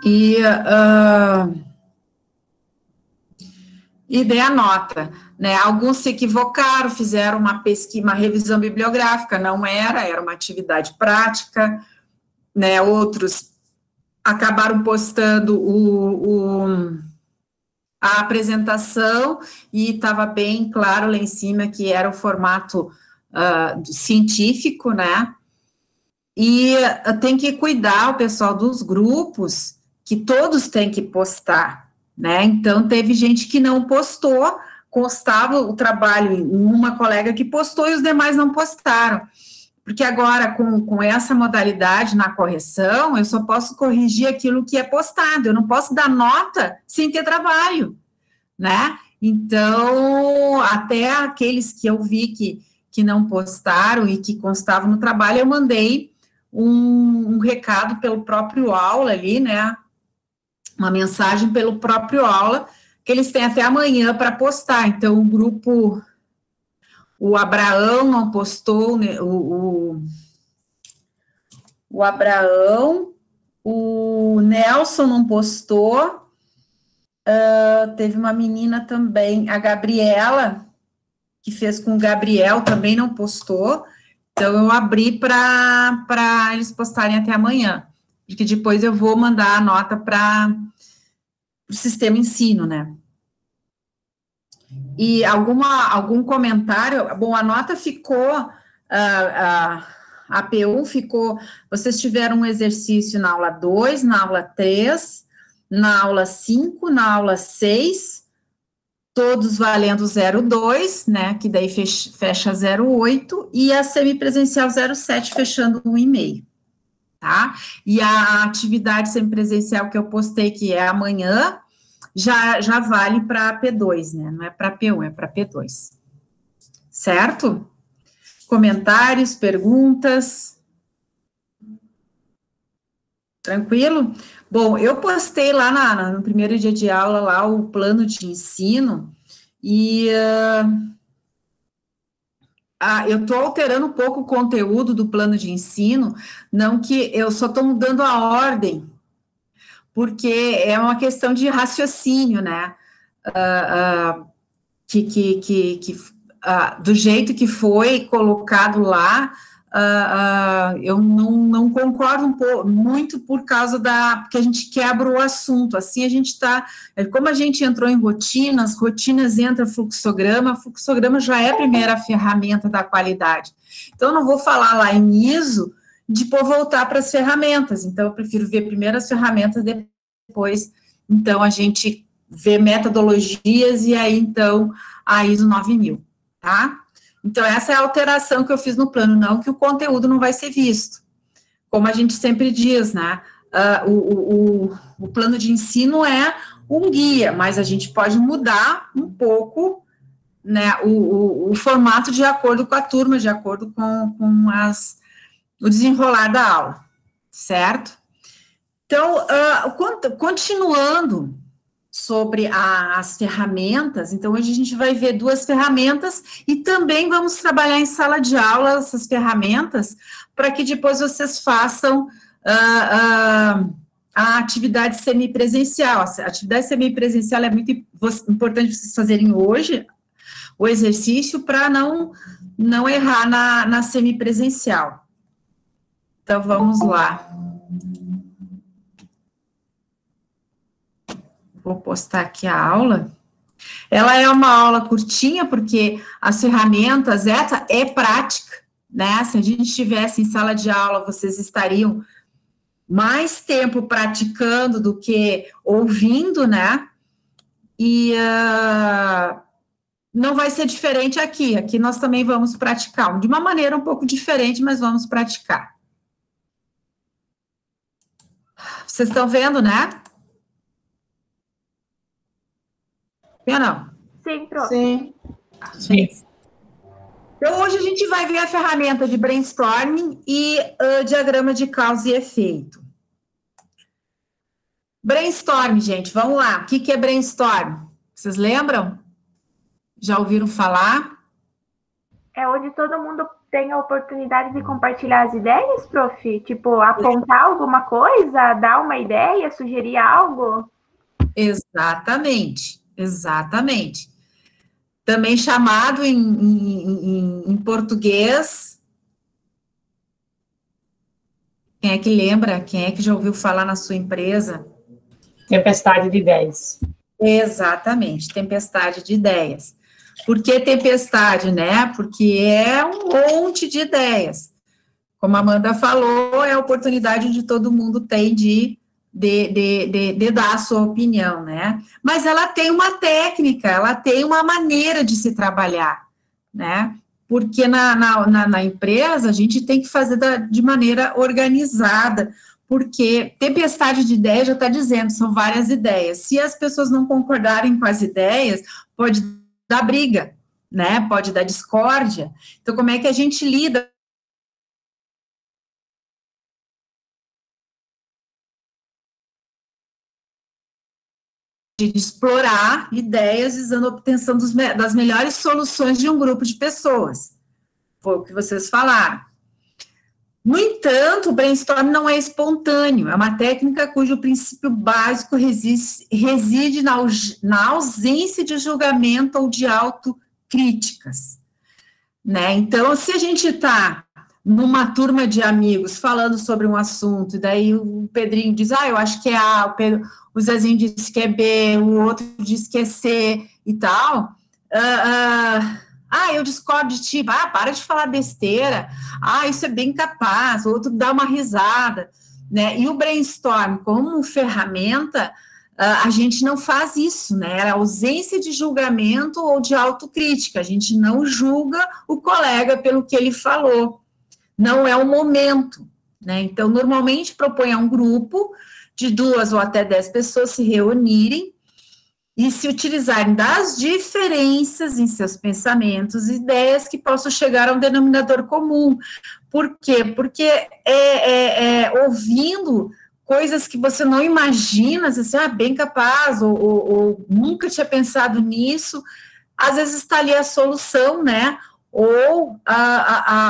e, e dei a nota, né? Alguns se equivocaram, fizeram uma pesquisa, uma revisão bibliográfica, não era uma atividade prática, né? Outros acabaram postando a apresentação e estava bem claro lá em cima que era o formato científico, né? E tem que cuidar o pessoal dos grupos, que todos têm que postar, né? Então, teve gente que não postou, constava o trabalho em uma colega que postou e os demais não postaram. Porque agora, com essa modalidade na correção, eu só posso corrigir aquilo que é postado, eu não posso dar nota sem ter trabalho, né? Então, até aqueles que eu vi que não postaram e que constavam no trabalho, eu mandei um recado pelo próprio aula ali, né? Uma mensagem pelo próprio aula, que eles têm até amanhã para postar. Então, o grupo, o Abraão não postou, né, o Abraão, o Nelson não postou, teve uma menina também, a Gabriela, que fez com o Gabriel, também não postou, então eu abri para eles postarem até amanhã, porque depois eu vou mandar a nota para o sistema ensino, né? E algum comentário? Bom, a nota ficou, a P1 ficou, vocês tiveram um exercício na aula 2, na aula 3, na aula 5, na aula 6, todos valendo 0,2, né, que daí fecha 0,8, e a semipresencial 0,7, fechando 1,5, tá? E a atividade semipresencial que eu postei, que é amanhã, já vale para P2, né? Não é para P1, é para P2. Certo? Comentários, perguntas? Tranquilo? Bom, eu postei lá no primeiro dia de aula lá o plano de ensino e eu estou alterando um pouco o conteúdo do plano de ensino, não que eu só estou mudando a ordem, porque é uma questão de raciocínio, né? Do jeito que foi colocado lá, eu não concordo muito por causa porque a gente quebra o assunto, assim a gente está, como a gente entrou em rotinas entra fluxograma já é a primeira ferramenta da qualidade, então eu não vou falar lá em ISO, depois voltar para as ferramentas, então eu prefiro ver primeiro as ferramentas, depois, então a gente vê metodologias e aí então a ISO 9000, tá? Então, essa é a alteração que eu fiz no plano, não que o conteúdo não vai ser visto. Como a gente sempre diz, né? O plano de ensino é um guia, mas a gente pode mudar um pouco, né, o formato de acordo com a turma, de acordo com o desenrolar da aula, certo? Então, continuando sobre as ferramentas, então hoje a gente vai ver 2 ferramentas e também vamos trabalhar em sala de aula essas ferramentas para que depois vocês façam a atividade semipresencial. A atividade semipresencial é muito importante vocês fazerem hoje o exercício para não errar na semipresencial. Então, vamos lá. Vou postar aqui a aula. Ela é uma aula curtinha, porque as ferramentas, essa é prática, né? Se a gente estivesse em sala de aula, vocês estariam mais tempo praticando do que ouvindo, né? E não vai ser diferente aqui. Aqui nós também vamos praticar, de uma maneira um pouco diferente, mas vamos praticar. Vocês estão vendo, né? Vê ou não? Sim, prof. Sim. Sim. Então, hoje a gente vai ver a ferramenta de brainstorming e diagrama de causa e efeito. Brainstorm, gente, vamos lá. O que é brainstorm? Vocês lembram? Já ouviram falar? É onde todo mundo tem a oportunidade de compartilhar as ideias, prof? Tipo, apontar alguma coisa, dar uma ideia, sugerir algo? Exatamente, exatamente. Também chamado em português. Quem é que lembra? Quem é que já ouviu falar na sua empresa? Tempestade de ideias. Exatamente, tempestade de ideias. Por que tempestade, né? Porque é um monte de ideias. Como a Amanda falou, é a oportunidade onde todo mundo tem de dar a sua opinião, né? Mas ela tem uma técnica, ela tem uma maneira de se trabalhar, né? Porque na empresa a gente tem que fazer de maneira organizada, porque tempestade de ideias já está dizendo, são várias ideias. Se as pessoas não concordarem com as ideias, pode dar briga, né? Pode dar discórdia. Então, como é que a gente lida de explorar ideias visando a obtenção das melhores soluções de um grupo de pessoas? Foi o que vocês falaram. No entanto, o brainstorm não é espontâneo, é uma técnica cujo princípio básico reside na ausência de julgamento ou de autocríticas, né? Então, se a gente está numa turma de amigos falando sobre um assunto, e daí o Pedrinho diz, eu acho que é A, o Zezinho disse que é B, o outro disse que é C e tal, eu discordo de ti, para de falar besteira, isso é bem capaz, o outro dá uma risada, né? E o brainstorm, como ferramenta, a gente não faz isso, né? É a ausência de julgamento ou de autocrítica, a gente não julga o colega pelo que ele falou, não é o momento, né? Então, normalmente propõe a um grupo de 2 ou até 10 pessoas se reunirem e se utilizarem das diferenças em seus pensamentos e ideias que possam chegar a um denominador comum. Por quê? Porque ouvindo coisas que você não imagina, assim, bem capaz, ou nunca tinha pensado nisso, às vezes está ali a solução, né? Ou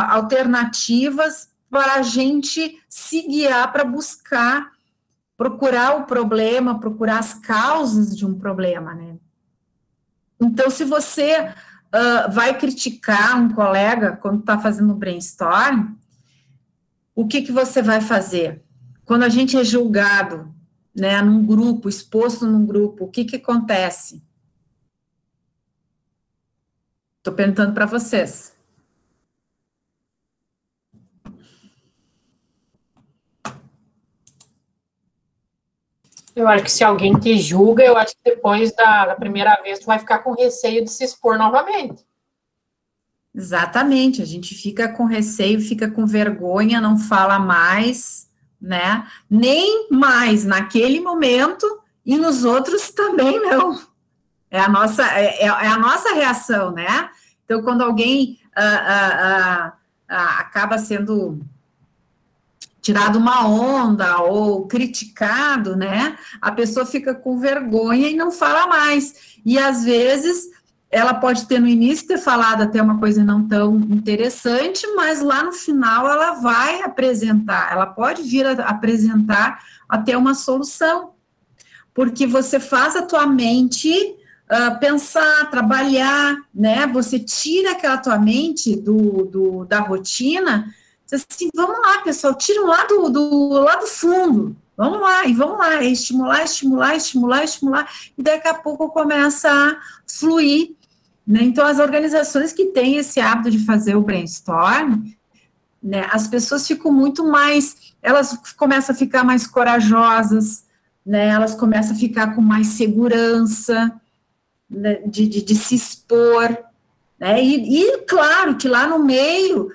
alternativas para a gente se guiar para procurar o problema, procurar as causas de um problema, né? Então, se você vai criticar um colega quando está fazendo brainstorm, o que você vai fazer? Quando a gente é julgado, né, num grupo, exposto num grupo, o que acontece? Estou perguntando para vocês. Eu acho que se alguém te julga, eu acho que depois da primeira vez tu vai ficar com receio de se expor novamente. Exatamente, a gente fica com receio, fica com vergonha, não fala mais, né? Nem mais naquele momento e nos outros também não. É a nossa reação, né? Então, quando alguém acaba sendo tirado uma onda ou criticado, né? A pessoa fica com vergonha e não fala mais. E às vezes ela pode ter no início ter falado até uma coisa não tão interessante, mas lá no final ela vai apresentar, ela pode vir a apresentar até uma solução, porque você faz a tua mente pensar, trabalhar, né? Você tira aquela tua mente da rotina. Assim, vamos lá, pessoal, tiram lá do fundo, vamos lá, é estimular, e daqui a pouco começa a fluir, né? Então, as organizações que têm esse hábito de fazer o brainstorm, né, as pessoas ficam muito mais, elas começam a ficar mais corajosas, né, elas começam a ficar com mais segurança, né, de se expor, né, e claro que lá no meio,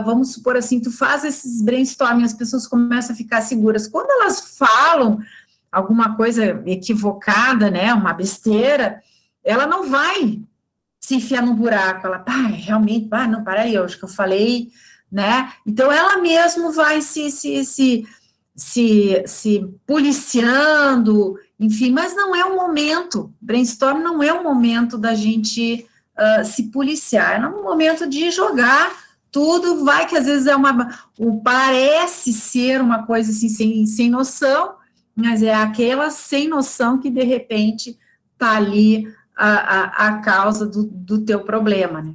vamos supor assim, tu faz esses brainstorming, as pessoas começam a ficar seguras. Quando elas falam alguma coisa equivocada, né, uma besteira, ela não vai se enfiar no buraco, ela, realmente, não, peraí, eu acho que eu falei, né, então ela mesmo vai se policiando, enfim, mas não é o momento, brainstorm não é o momento da gente se policiar, é um momento de jogar tudo vai que às vezes parece ser uma coisa assim, sem noção, mas é aquela sem noção que de repente está ali a causa do teu problema, né?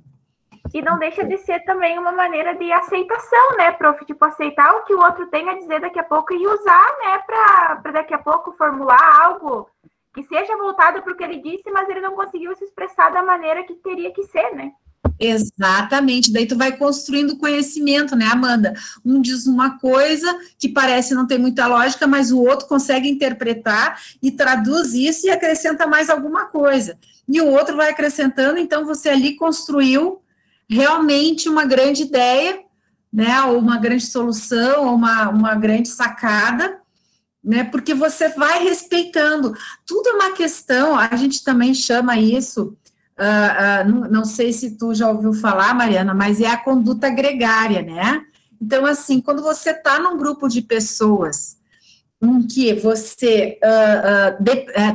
E não deixa de ser também uma maneira de aceitação, né, prof? Tipo, aceitar o que o outro tem a dizer daqui a pouco e usar, né, para daqui a pouco formular algo que seja voltado para o que ele disse, mas ele não conseguiu se expressar da maneira que teria que ser, né? Exatamente, daí tu vai construindo conhecimento, né, Amanda? Um diz uma coisa que parece não ter muita lógica, mas o outro consegue interpretar e traduz isso e acrescenta mais alguma coisa. E o outro vai acrescentando, então você ali construiu realmente uma grande ideia, né, ou uma grande solução, ou uma grande sacada, né, porque você vai respeitando. Tudo é uma questão, a gente também chama isso, não sei se tu já ouviu falar, Mariana, mas é a conduta gregária, né? Então, assim, quando você está num grupo de pessoas em que você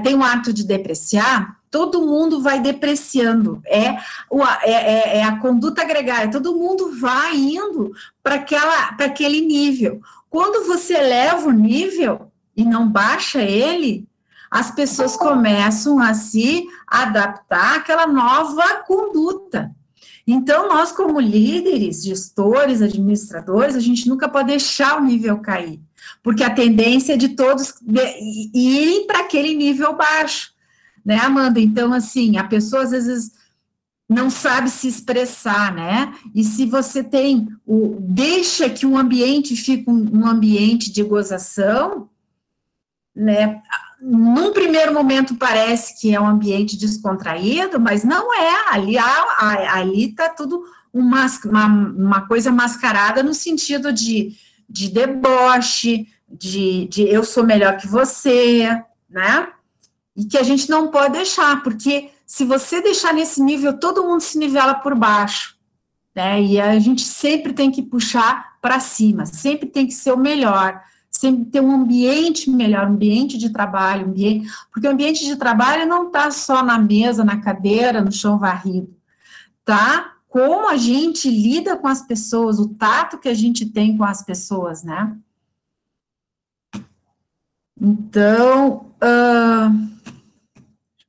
tem um hábito de depreciar, todo mundo vai depreciando, é a conduta gregária, todo mundo vai indo para aquele nível. Quando você eleva o nível e não baixa ele, as pessoas começam a se adaptar àquela nova conduta. Então, nós como líderes, gestores, administradores, a gente nunca pode deixar o nível cair, porque a tendência é de todos irem para aquele nível baixo, né, Amanda? Então, assim, a pessoa às vezes não sabe se expressar, né? E se você deixa que o ambiente fique um ambiente de gozação, né? Num primeiro momento parece que é um ambiente descontraído, mas não é, ali está tudo uma coisa mascarada no sentido de deboche, de eu sou melhor que você, né? E que a gente não pode deixar, porque se você deixar nesse nível, todo mundo se nivela por baixo, né? E a gente sempre tem que puxar para cima, sempre tem que ser o melhor, sempre ter um ambiente melhor, um ambiente de trabalho, porque o ambiente de trabalho não está só na mesa, na cadeira, no chão varrido, tá? Como a gente lida com as pessoas, o tato que a gente tem com as pessoas, né? Então, deixa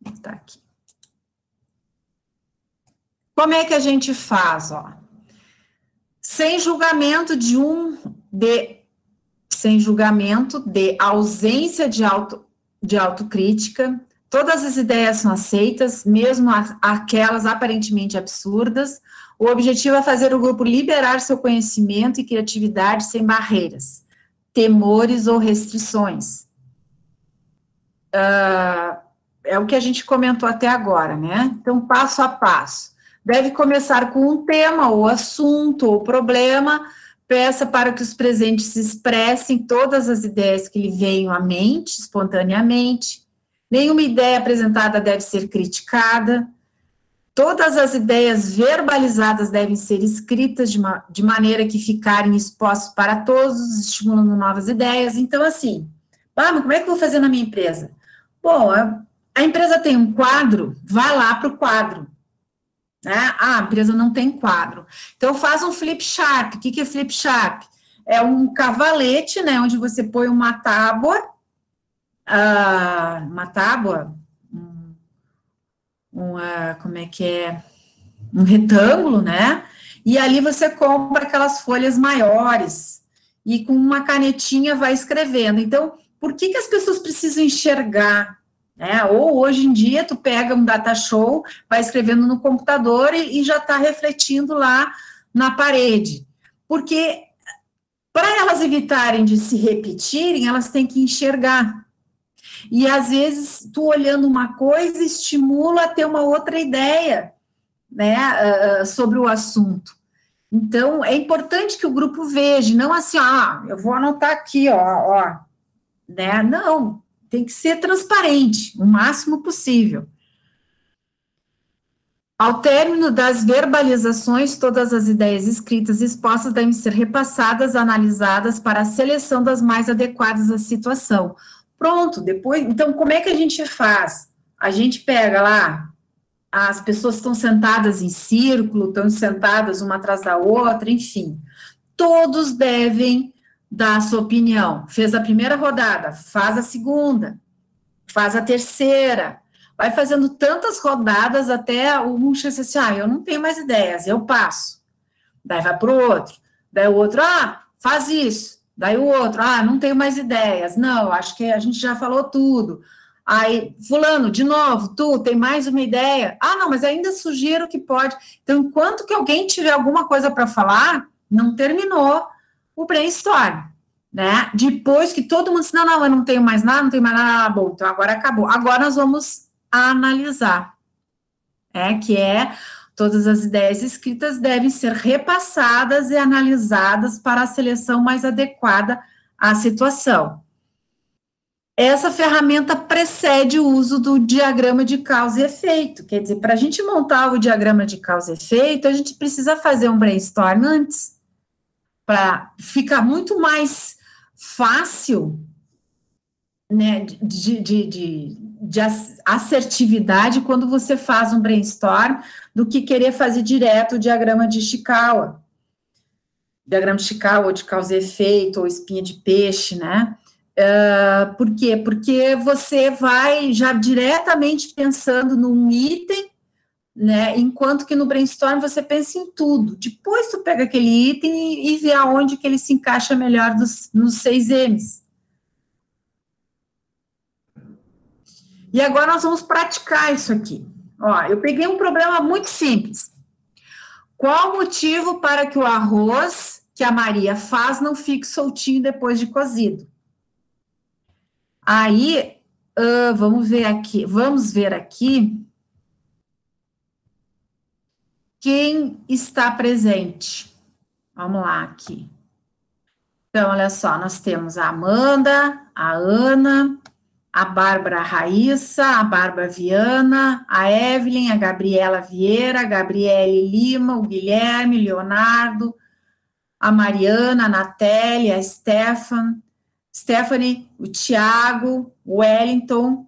eu botar aqui. Como é que a gente faz, ó? Sem julgamento sem julgamento de ausência de autocrítica, todas as ideias são aceitas, mesmo aquelas aparentemente absurdas. O objetivo é fazer o grupo liberar seu conhecimento e criatividade sem barreiras, temores ou restrições. É o que a gente comentou até agora, né? Então, passo a passo. Deve começar com um tema, ou assunto, ou problema. Peça para que os presentes expressem todas as ideias que lhe venham à mente, espontaneamente. Nenhuma ideia apresentada deve ser criticada. Todas as ideias verbalizadas devem ser escritas de maneira que ficarem expostas para todos, estimulando novas ideias. Então, assim, mas como é que eu vou fazer na minha empresa? Bom, a empresa tem um quadro, vai lá para o quadro. Né? A empresa não tem quadro. Então, faz um flip chart. O que é flip chart? É um cavalete, né, onde você põe uma tábua, como é que é? Um retângulo, né? E ali você compra aquelas folhas maiores e com uma canetinha vai escrevendo. Então, por que as pessoas precisam enxergar? Né? Ou hoje em dia tu pega um data show, vai escrevendo no computador e já está refletindo lá na parede, porque para elas evitarem de se repetirem, elas têm que enxergar, e às vezes tu olhando uma coisa estimula a ter uma outra ideia, né, sobre o assunto. Então é importante que o grupo veja, não assim, eu vou anotar aqui, ó, né, não. Tem que ser transparente, o máximo possível. Ao término das verbalizações, todas as ideias escritas e expostas devem ser repassadas, analisadas para a seleção das mais adequadas à situação. Pronto, depois, então, como é que a gente faz? A gente pega lá as pessoas estão sentadas em círculo, estão sentadas uma atrás da outra, enfim. Todos devem dar a sua opinião. Fez a primeira rodada, faz a segunda, faz a terceira, vai fazendo tantas rodadas até um chance assim, eu não tenho mais ideias, eu passo. Daí vai para o outro, daí o outro, faz isso. Daí o outro, não tenho mais ideias, não, acho que a gente já falou tudo. Aí, fulano, de novo, tu tem mais uma ideia? Não, mas ainda sugiro que pode. Então, enquanto que alguém tiver alguma coisa para falar, não terminou o brainstorm, né? Depois que todo mundo disse, não, eu não tenho mais nada, não tenho mais nada, bom, então agora acabou. Agora nós vamos analisar, que todas as ideias escritas devem ser repassadas e analisadas para a seleção mais adequada à situação. Essa ferramenta precede o uso do diagrama de causa e efeito, quer dizer, para a gente montar o diagrama de causa e efeito, a gente precisa fazer um brainstorm antes, para ficar muito mais fácil, né, de assertividade quando você faz um brainstorm, do que querer fazer direto o diagrama de Ishikawa. Diagrama de Ishikawa, ou de causa e efeito, ou espinha de peixe, né? Por quê? Porque você vai já diretamente pensando num item, né? Enquanto que no brainstorm você pensa em tudo. Depois tu pega aquele item e vê aonde que ele se encaixa melhor nos 6 M's. E agora nós vamos praticar isso aqui. Eu peguei um problema muito simples. Qual o motivo para que o arroz que a Maria faz não fique soltinho depois de cozido? Aí, vamos ver aqui quem está presente. Vamos lá aqui. Então, olha só, nós temos a Amanda, a Ana, a Bárbara Raíssa, a Bárbara Viana, a Evelyn, a Gabriela Vieira, a Gabriele Lima, o Guilherme, Leonardo, a Mariana, a Natélia, a Stephanie, o Tiago, o Wellington.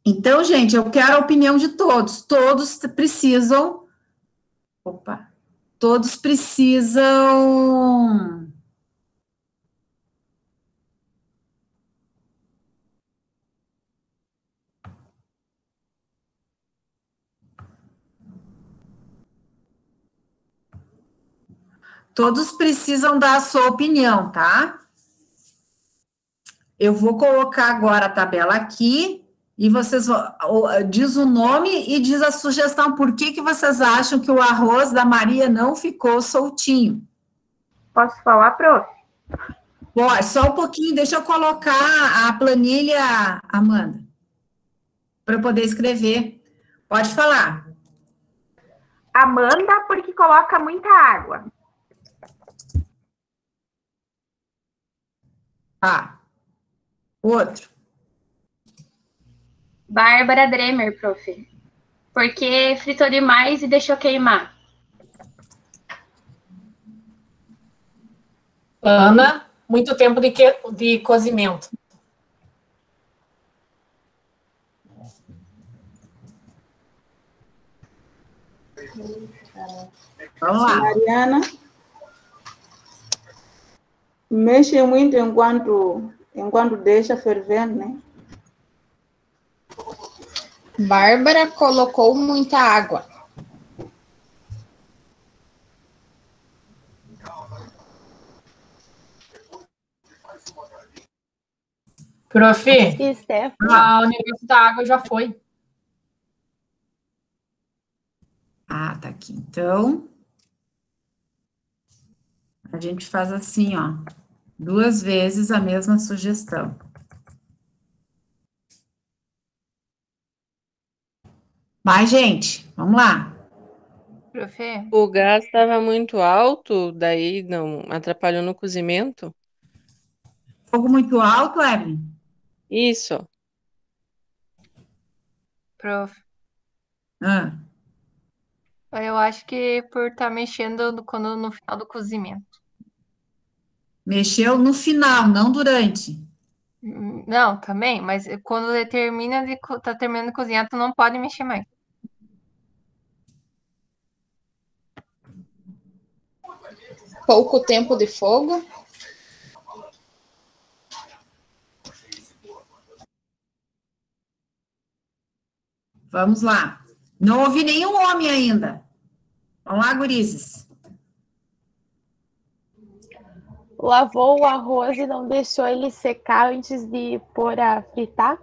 Então, gente, eu quero a opinião de todos. Todos precisam dar a sua opinião, tá? Eu vou colocar agora a tabela aqui e vocês diz o nome e diz a sugestão. Por que vocês acham que o arroz da Maria não ficou soltinho? Posso falar, prof? Pode, só um pouquinho, deixa eu colocar a planilha, Amanda, para eu poder escrever. Pode falar. Amanda, porque coloca muita água. Outro. Bárbara Dremer, prof. Porque fritou demais e deixou queimar. Ana, muito tempo de cozimento. Vamos lá. Mariana, mexe muito enquanto deixa ferver, né? Bárbara colocou muita água. Prof, Stephanie. o negócio da água já foi. Tá aqui. Então, a gente faz assim, 2 vezes a mesma sugestão. Vai, gente, vamos lá. Prof. O gás estava muito alto, daí não atrapalhou no cozimento? Fogo muito alto, Evelyn? Isso. Prof. Eu acho que por estar mexendo no final do cozimento. Mexeu no final, não durante. Não, também, mas quando tá terminando de cozinhar, tu não pode mexer mais. Pouco tempo de fogo. Vamos lá. Não ouvi nenhum homem ainda. Vamos lá, gurizes. Lavou o arroz e não deixou ele secar antes de pôr a fritar?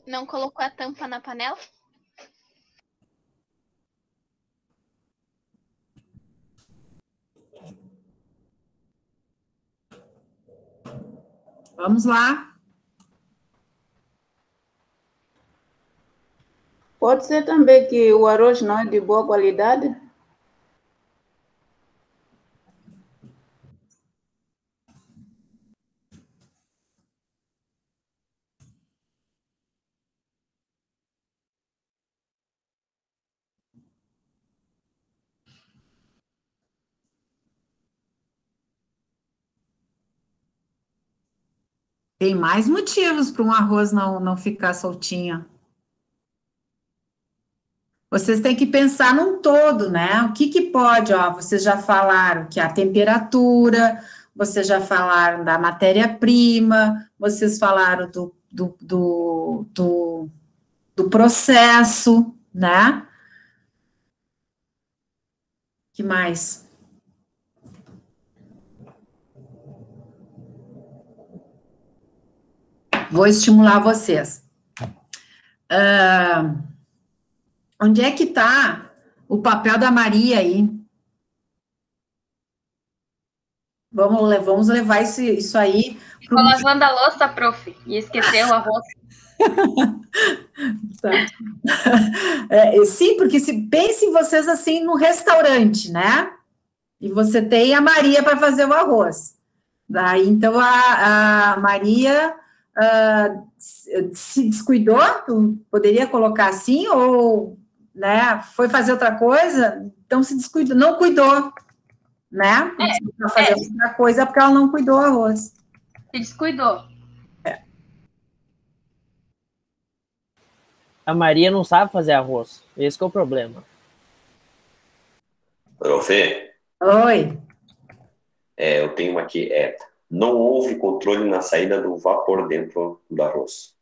Não colocou a tampa na panela? Vamos lá. Pode ser também que o arroz não é de boa qualidade? Tem mais motivos para um arroz não ficar soltinho. Vocês têm que pensar num todo, né? O que pode, ó, vocês já falaram que a temperatura, vocês já falaram da matéria-prima, vocês falaram do processo, né? Que mais? Vou estimular vocês. Onde é que está o papel da Maria aí? Vamos levar isso aí. Ficou lavando a louça, prof, e esqueceu o arroz. Tá. Sim, porque pensem vocês assim no restaurante, né? E você tem a Maria para fazer o arroz. Daí, então, a Maria se descuidou, poderia colocar assim, ou, né, foi fazer outra coisa, então se descuidou, não cuidou, né? Para fazer outra coisa porque ela não cuidou do arroz. Se descuidou. A Maria não sabe fazer arroz. Esse que é o problema. Prof. Oi. Eu tenho uma aqui. Não houve controle na saída do vapor dentro do arroz.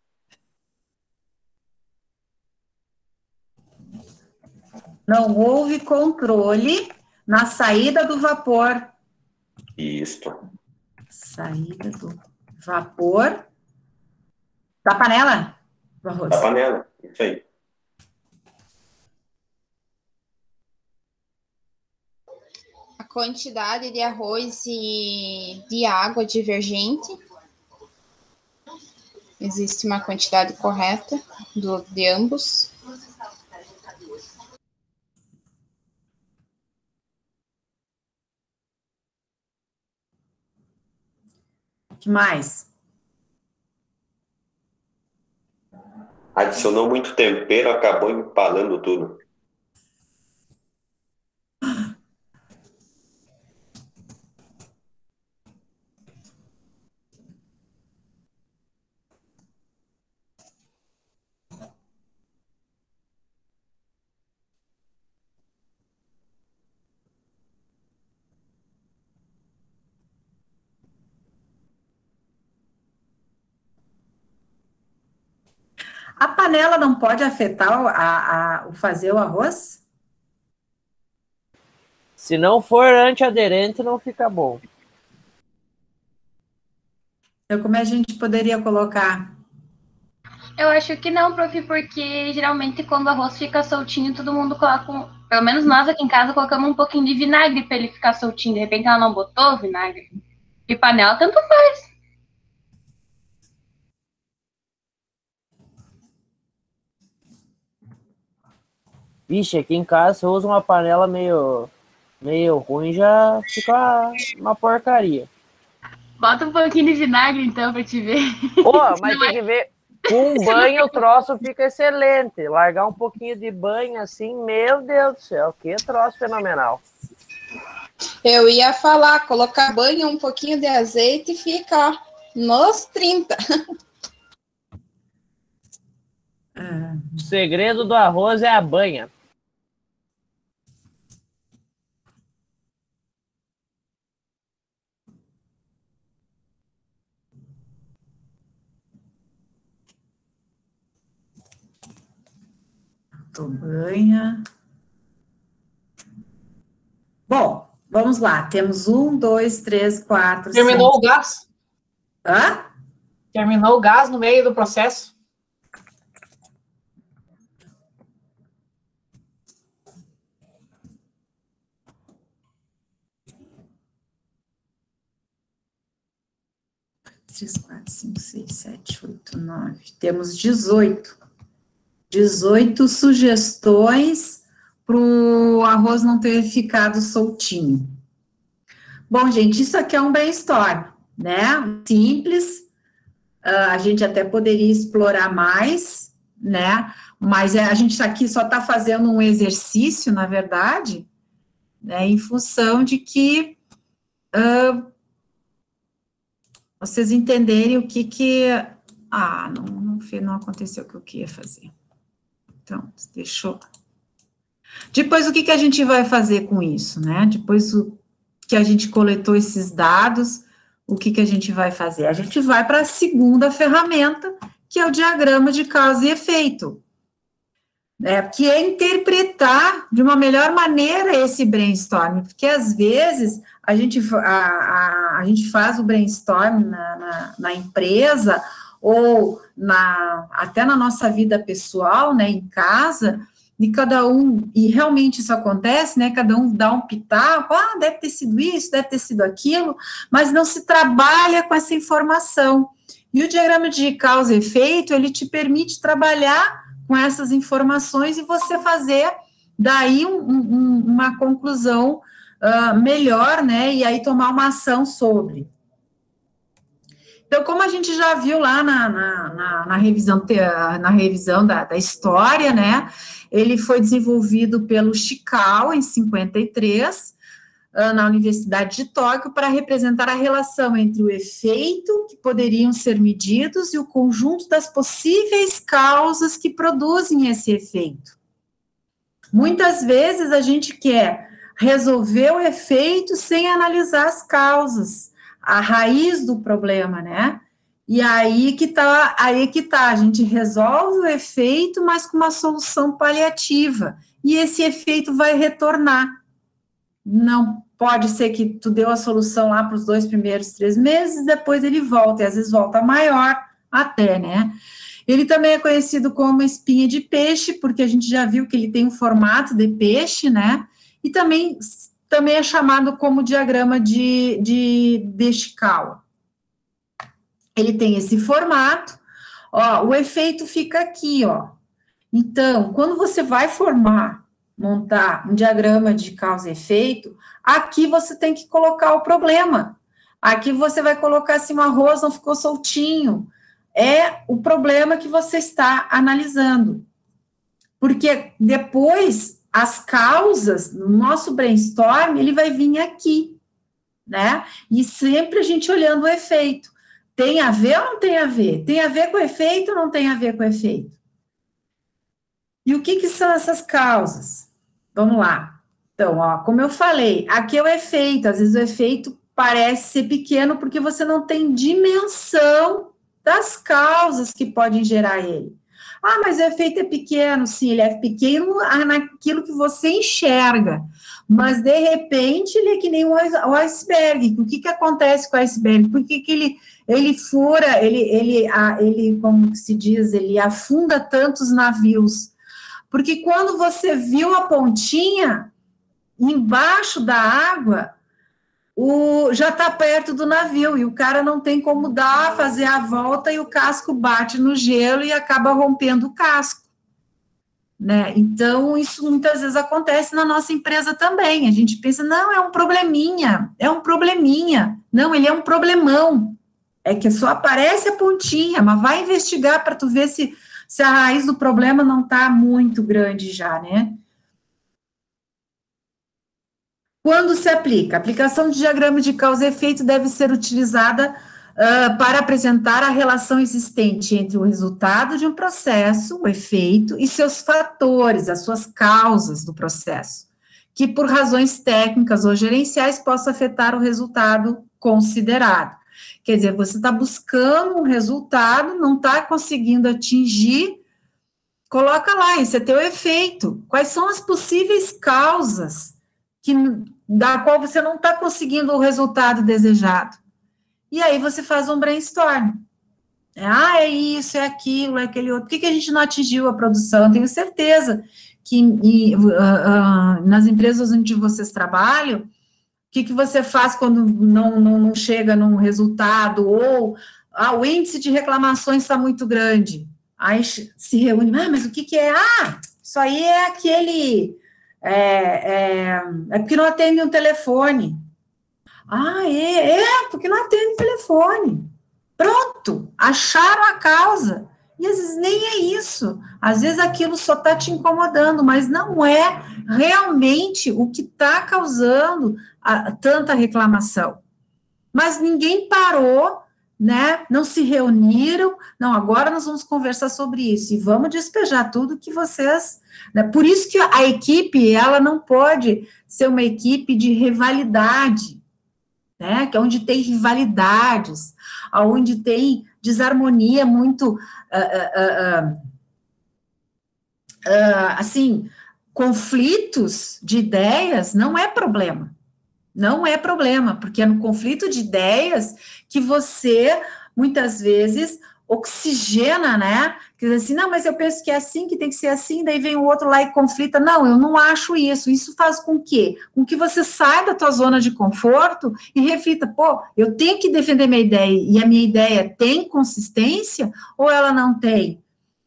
Não houve controle na saída do vapor. Isto. Saída do vapor da panela do arroz. Da panela, isso aí. A quantidade de arroz e de água divergente. Existe uma quantidade correta de ambos. O que mais? Adicionou muito tempero, acabou empalando tudo. A panela não pode afetar o fazer o arroz? Se não for antiaderente, não fica bom. Então, como a gente poderia colocar? Eu acho que não, prof, porque geralmente quando o arroz fica soltinho, todo mundo coloca, pelo menos nós aqui em casa, colocamos um pouquinho de vinagre para ele ficar soltinho. De repente ela não botou vinagre. E panela tanto faz. Vixe, aqui em casa, se eu uso uma panela meio ruim, já fica uma porcaria. Bota um pouquinho de vinagre, então, pra te ver. Mas tem que ver. Com um banho o troço fica excelente. Largar um pouquinho de banho assim, meu Deus do céu, que troço fenomenal. Eu ia falar, colocar banho, um pouquinho de azeite e fica Nos 30. O segredo do arroz é a banha. Banha. Bom, vamos lá. Temos 1, 2, 3, 4, Terminou 5. o gás? Hã? Terminou o gás no meio do processo? Três, 4, 5, 6, 7, 8, 9. Temos 18. 18 sugestões para o arroz não ter ficado soltinho. Bom, gente, isso aqui é um brainstorm, né? Simples. A gente até poderia explorar mais, né? Mas a gente aqui só está fazendo um exercício, na verdade, né? Em função de que vocês entenderem o que... não aconteceu o que eu queria fazer. Então, deixou... Depois, o que a gente vai fazer com isso, né? Depois que a gente coletou esses dados, o que a gente vai fazer? A gente vai para a segunda ferramenta, que é o diagrama de causa e efeito, né? Que é interpretar de uma melhor maneira esse brainstorm, porque às vezes a gente faz o brainstorm na empresa, ou até na nossa vida pessoal, né, em casa, e cada um, e realmente isso acontece, né, cada um dá um pitaco, deve ter sido isso, deve ter sido aquilo, mas não se trabalha com essa informação. E o diagrama de causa e efeito, ele te permite trabalhar com essas informações e você fazer daí uma conclusão melhor, né, e aí tomar uma ação sobre. Então, como a gente já viu lá na revisão da história, né, ele foi desenvolvido pelo Chikao, em 53, na Universidade de Tóquio, para representar a relação entre o efeito que poderiam ser medidos e o conjunto das possíveis causas que produzem esse efeito. Muitas vezes a gente quer resolver o efeito sem analisar as causas, a raiz do problema, né? E aí que tá, a gente resolve o efeito, mas com uma solução paliativa, e esse efeito vai retornar. Não pode ser que tu deu a solução lá para os 2 primeiros 3 meses, depois ele volta, e às vezes volta maior até, né? Ele também é conhecido como espinha de peixe, porque a gente já viu que ele tem um formato de peixe, né? E também é chamado como diagrama de Chikao. Ele tem esse formato, o efeito fica aqui, ó. Então, quando você vai montar um diagrama de causa e efeito, aqui você tem que colocar o problema. Aqui você vai colocar assim, o arroz não ficou soltinho. É o problema que você está analisando. Porque depois, as causas, no nosso brainstorm, ele vai vir aqui, né? E sempre a gente olhando o efeito. Tem a ver ou não tem a ver? Tem a ver com o efeito ou não tem a ver com o efeito? E o que são essas causas? Vamos lá. Então, como eu falei, aqui é o efeito. Às vezes o efeito parece ser pequeno porque você não tem dimensão das causas que podem gerar ele. Mas o efeito é pequeno. Sim, ele é pequeno naquilo que você enxerga. Mas, de repente, ele é que nem o iceberg. O que acontece com o iceberg? Por que ele fura, ele, como se diz, ele afunda tantos navios? Porque quando você viu a pontinha, embaixo da água, já está perto do navio, e o cara não tem como fazer a volta, e o casco bate no gelo e acaba rompendo o casco, né? Então, isso muitas vezes acontece na nossa empresa também. A gente pensa, não, é um probleminha. Não, ele é um problemão. É que só aparece a pontinha, mas vai investigar para tu ver se a raiz do problema não está muito grande já, né? Quando se aplica? A aplicação de diagrama de causa e efeito deve ser utilizada para apresentar a relação existente entre o resultado de um processo, o efeito, e seus fatores, as suas causas do processo, que por razões técnicas ou gerenciais possa afetar o resultado considerado. Quer dizer, você está buscando um resultado, não está conseguindo atingir, coloca lá, esse é teu efeito. Quais são as possíveis causas da qual você não está conseguindo o resultado desejado? E aí você faz um brainstorm. É isso, é aquilo, é aquele outro. Por que a gente não atingiu a produção? Eu tenho certeza que nas empresas onde vocês trabalham, o que você faz quando não chega num resultado? Ou o índice de reclamações está muito grande. Aí se reúne, mas o que é? Isso aí é aquele... É porque não atende um telefone. Porque não atende o telefone. Pronto, acharam a causa. E às vezes nem é isso. Às vezes aquilo só está te incomodando, mas não é realmente o que está causando tanta reclamação. Mas ninguém parou, né? Não se reuniram. Não, agora nós vamos conversar sobre isso e vamos despejar tudo que vocês... Né? Por isso que a equipe, ela não pode ser uma equipe de rivalidade, né, que é onde tem rivalidades, onde tem desarmonia muito, assim, conflitos de ideias, não é problema, porque é no conflito de ideias que você, muitas vezes, oxigena, né, que diz assim, não, mas eu penso que é assim, que tem que ser assim, daí vem o outro lá e conflita, não, eu não acho isso faz com que você saia da tua zona de conforto e reflita, eu tenho que defender minha ideia, e a minha ideia tem consistência, ou ela não tem,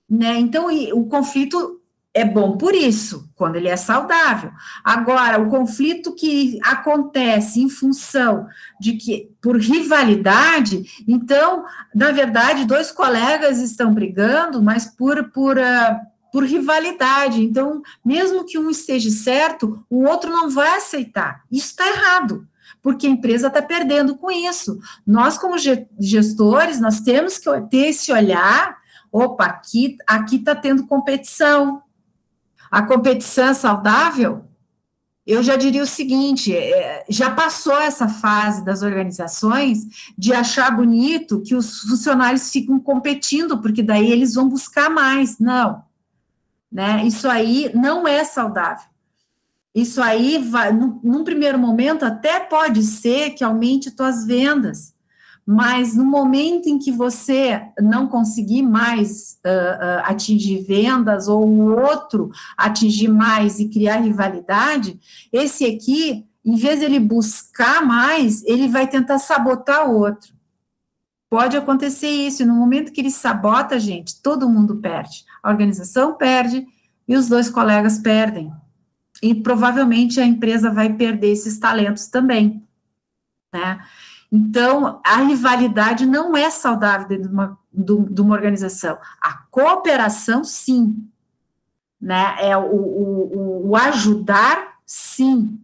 né, então o conflito é bom por isso, quando ele é saudável. Agora, o conflito que acontece em função de que, por rivalidade, então, na verdade, dois colegas estão brigando, mas por rivalidade. Então, mesmo que um esteja certo, o outro não vai aceitar. Isso está errado, porque a empresa está perdendo com isso. Nós, como gestores, nós temos que ter esse olhar, aqui está tendo competição. A competição é saudável? Eu já diria o seguinte, já passou essa fase das organizações de achar bonito que os funcionários ficam competindo, porque daí eles vão buscar mais. Não, né? Isso aí não é saudável. Isso aí, num primeiro momento, até pode ser que aumente tuas vendas, mas no momento em que você não conseguir mais atingir vendas, ou o outro atingir mais e criar rivalidade, esse aqui, em vez de ele buscar mais, ele vai tentar sabotar o outro. Pode acontecer isso, e no momento que ele sabota, gente, todo mundo perde. A organização perde e os dois colegas perdem. E provavelmente a empresa vai perder esses talentos também, né? Então, a rivalidade não é saudável dentro de uma organização. A cooperação, sim, né? É o ajudar, sim,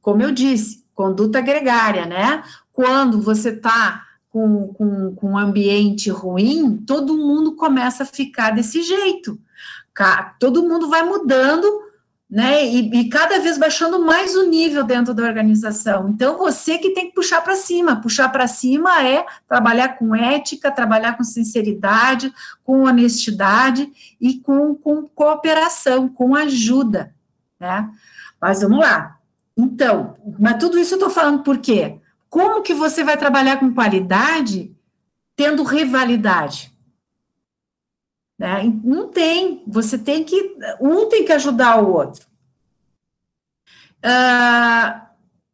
como eu disse, conduta gregária, né? Quando você está com um ambiente ruim, todo mundo começa a ficar desse jeito. Todo mundo vai mudando, né, e cada vez baixando mais o nível dentro da organização. Então, você que tem que puxar para cima. Puxar para cima é trabalhar com ética, trabalhar com sinceridade, com honestidade e com cooperação, com ajuda, né? Mas vamos lá. Então, mas tudo isso eu estou falando por quê? Como que você vai trabalhar com qualidade tendo rivalidade? Né? Não tem, você tem que, um tem que ajudar o outro.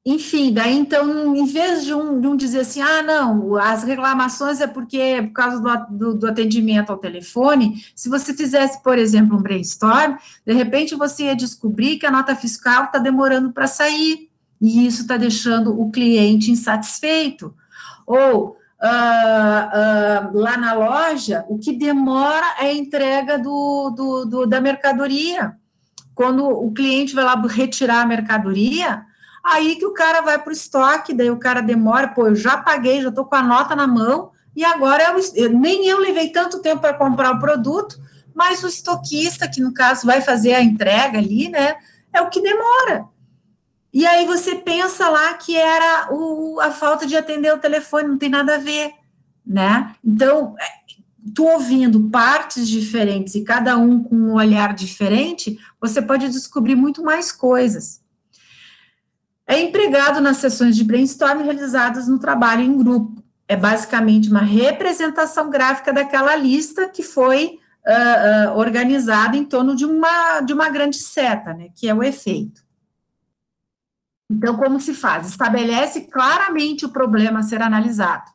Enfim, daí então, em vez de um dizer assim, não, as reclamações é porque é por causa do atendimento ao telefone, se você fizesse, por exemplo, um brainstorm, de repente você ia descobrir que a nota fiscal está demorando para sair, e isso está deixando o cliente insatisfeito. Ou lá na loja, o que demora é a entrega da mercadoria. Quando o cliente vai lá retirar a mercadoria, Aí que o cara vai para o estoque, daí o cara demora, pô, eu já paguei, já estou com a nota na mão, e agora nem eu levei tanto tempo para comprar o produto, mas o estoquista, que no caso vai fazer a entrega ali, né, é o que demora. E aí você pensa lá que era a falta de atender o telefone, não tem nada a ver, né? Então, tu ouvindo partes diferentes e cada um com um olhar diferente, você pode descobrir muito mais coisas. É empregado nas sessões de brainstorming realizadas no trabalho em grupo. É basicamente uma representação gráfica daquela lista que foi organizada em torno de uma grande seta, né, que é o efeito. Então, como se faz? Estabelece claramente o problema a ser analisado.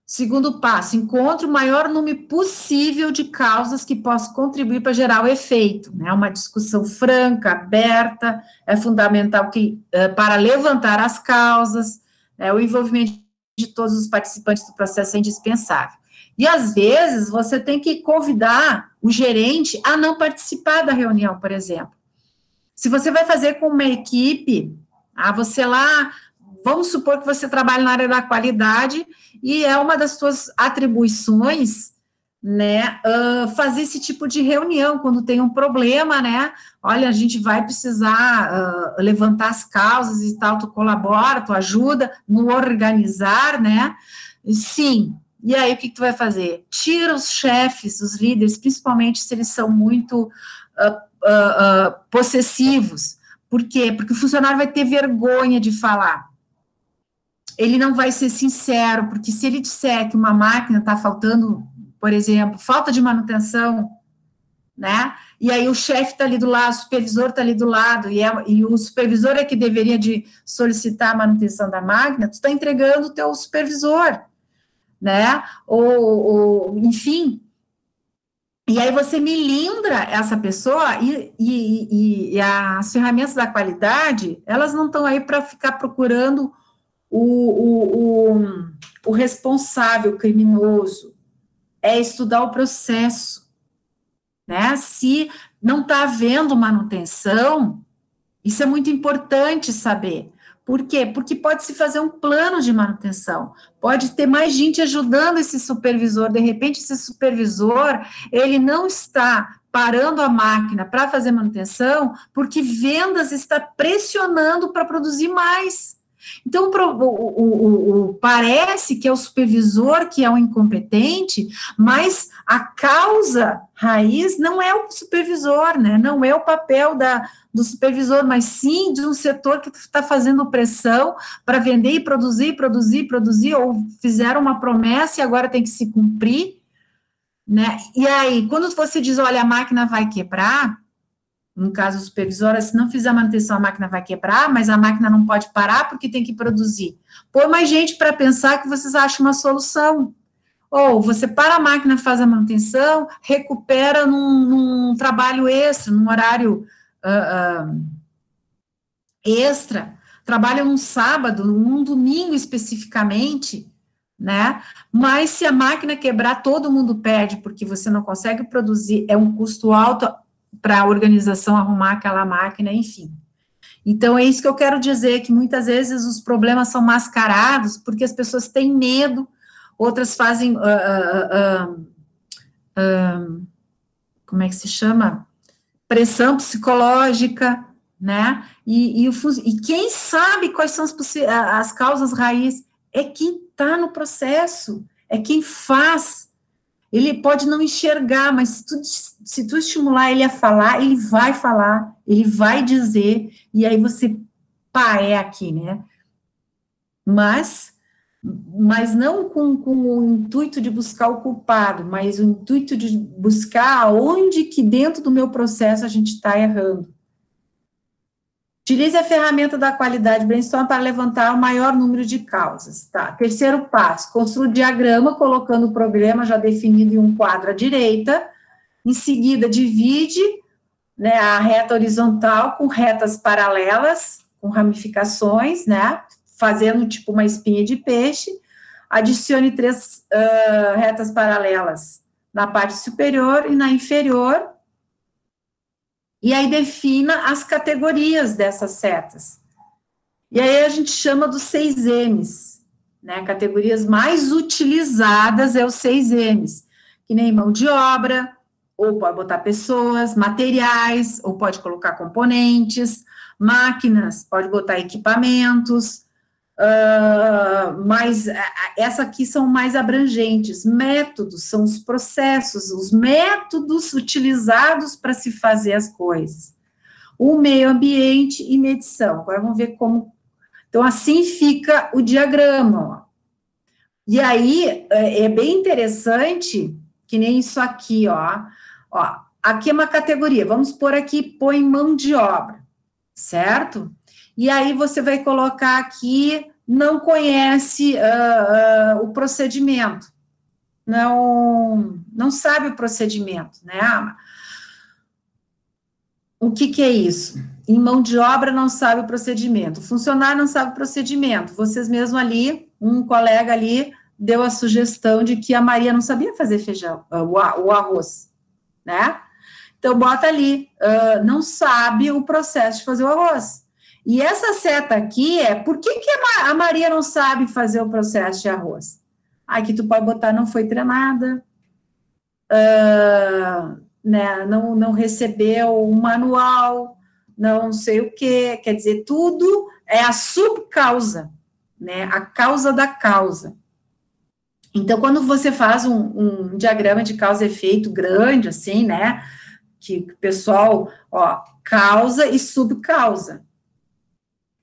Segundo passo, encontre o maior número possível de causas que possam contribuir para gerar o efeito, né? Uma discussão franca, aberta, é fundamental para levantar as causas, né? O envolvimento de todos os participantes do processo é indispensável. E, às vezes, você tem que convidar o gerente a não participar da reunião, por exemplo. Se você vai fazer com uma equipe, você lá, vamos supor que você trabalha na área da qualidade e é uma das suas atribuições, né, fazer esse tipo de reunião quando tem um problema, né, olha, a gente vai precisar levantar as causas e tal, tu colabora, tu ajuda no organizar, né, sim, e aí o que tu vai fazer? Tira os chefes, os líderes, principalmente se eles são muito possessivos. Por quê? Porque o funcionário vai ter vergonha de falar. Ele não vai ser sincero, porque se ele disser que uma máquina está faltando, por exemplo, falta de manutenção, né? E aí o chefe está ali do lado, o supervisor está ali do lado, e o supervisor é que deveria de solicitar a manutenção da máquina, tu está entregando o teu supervisor, né? Enfim. E aí você melindra essa pessoa e as ferramentas da qualidade, elas não estão aí para ficar procurando o responsável criminoso, é estudar o processo, né? Se não está havendo manutenção, isso é muito importante saber. Por quê? Porque pode-se fazer um plano de manutenção, pode ter mais gente ajudando esse supervisor, de repente esse supervisor, ele não está parando a máquina para fazer manutenção, porque vendas está pressionando para produzir mais. Então, parece que é o supervisor que é um incompetente, mas a causa raiz não é o supervisor, né? Não é o papel do supervisor, mas sim de um setor que está fazendo pressão para vender e produzir, ou fizeram uma promessa e agora tem que se cumprir, né? E aí, quando você diz, olha, a máquina vai quebrar, no caso do supervisor, se não fizer a manutenção, a máquina vai quebrar, mas a máquina não pode parar porque tem que produzir. Põe mais gente para pensar que vocês acham uma solução. Ou você para a máquina, faz a manutenção, recupera num trabalho extra, num horário extra, trabalha num sábado, num domingo especificamente, né? Mas se a máquina quebrar, todo mundo perde, porque você não consegue produzir, é um custo alto para a organização arrumar aquela máquina, enfim. Então, é isso que eu quero dizer, que muitas vezes os problemas são mascarados, porque as pessoas têm medo, outras fazem, como é que se chama? Pressão psicológica, né? E quem sabe quais são as causas raiz é quem está no processo, é quem faz. Ele pode não enxergar, mas se tu estimular ele a falar, ele vai dizer, e aí você, é aqui, né? Mas não com o intuito de buscar o culpado, mas o intuito de buscar onde que dentro do meu processo a gente está errando. Utilize a ferramenta da qualidade brainstorm para levantar o maior número de causas, tá? Terceiro passo, construa o diagrama colocando o problema já definido em um quadro à direita, em seguida divide, né, a reta horizontal com retas paralelas, com ramificações, né, fazendo tipo uma espinha de peixe, adicione 3 retas paralelas na parte superior e na inferior, e aí defina as categorias dessas setas, E aí a gente chama dos 6 M's, né? Categorias mais utilizadas é os 6 M's, que nem mão de obra, ou pode botar pessoas, materiais, ou pode colocar componentes, máquinas, pode botar equipamentos, mas essa aqui são mais abrangentes. Métodos são os processos, os métodos utilizados para se fazer as coisas. O meio ambiente e medição. Agora vamos ver como. Então, assim fica o diagrama, ó. E aí, é bem interessante, que nem isso aqui, ó. Ó, aqui é uma categoria, vamos pôr aqui, põe mão de obra, certo? E aí você vai colocar aqui, não conhece o procedimento, não sabe o procedimento, né? O que é isso? Em mão de obra não sabe o procedimento, funcionário não sabe o procedimento, vocês mesmo ali, um colega ali deu a sugestão de que a Maria não sabia fazer feijão, o arroz, né? Então, bota ali, não sabe o processo de fazer o arroz. E essa seta aqui por que a Maria não sabe fazer o processo de arroz? Aqui tu pode botar, não foi treinada, né, não recebeu um manual, não sei o quê, quer dizer, tudo é a subcausa, né, a causa da causa. Então, quando você faz um diagrama de causa e efeito grande, assim, né, que o pessoal, ó, causa e subcausa.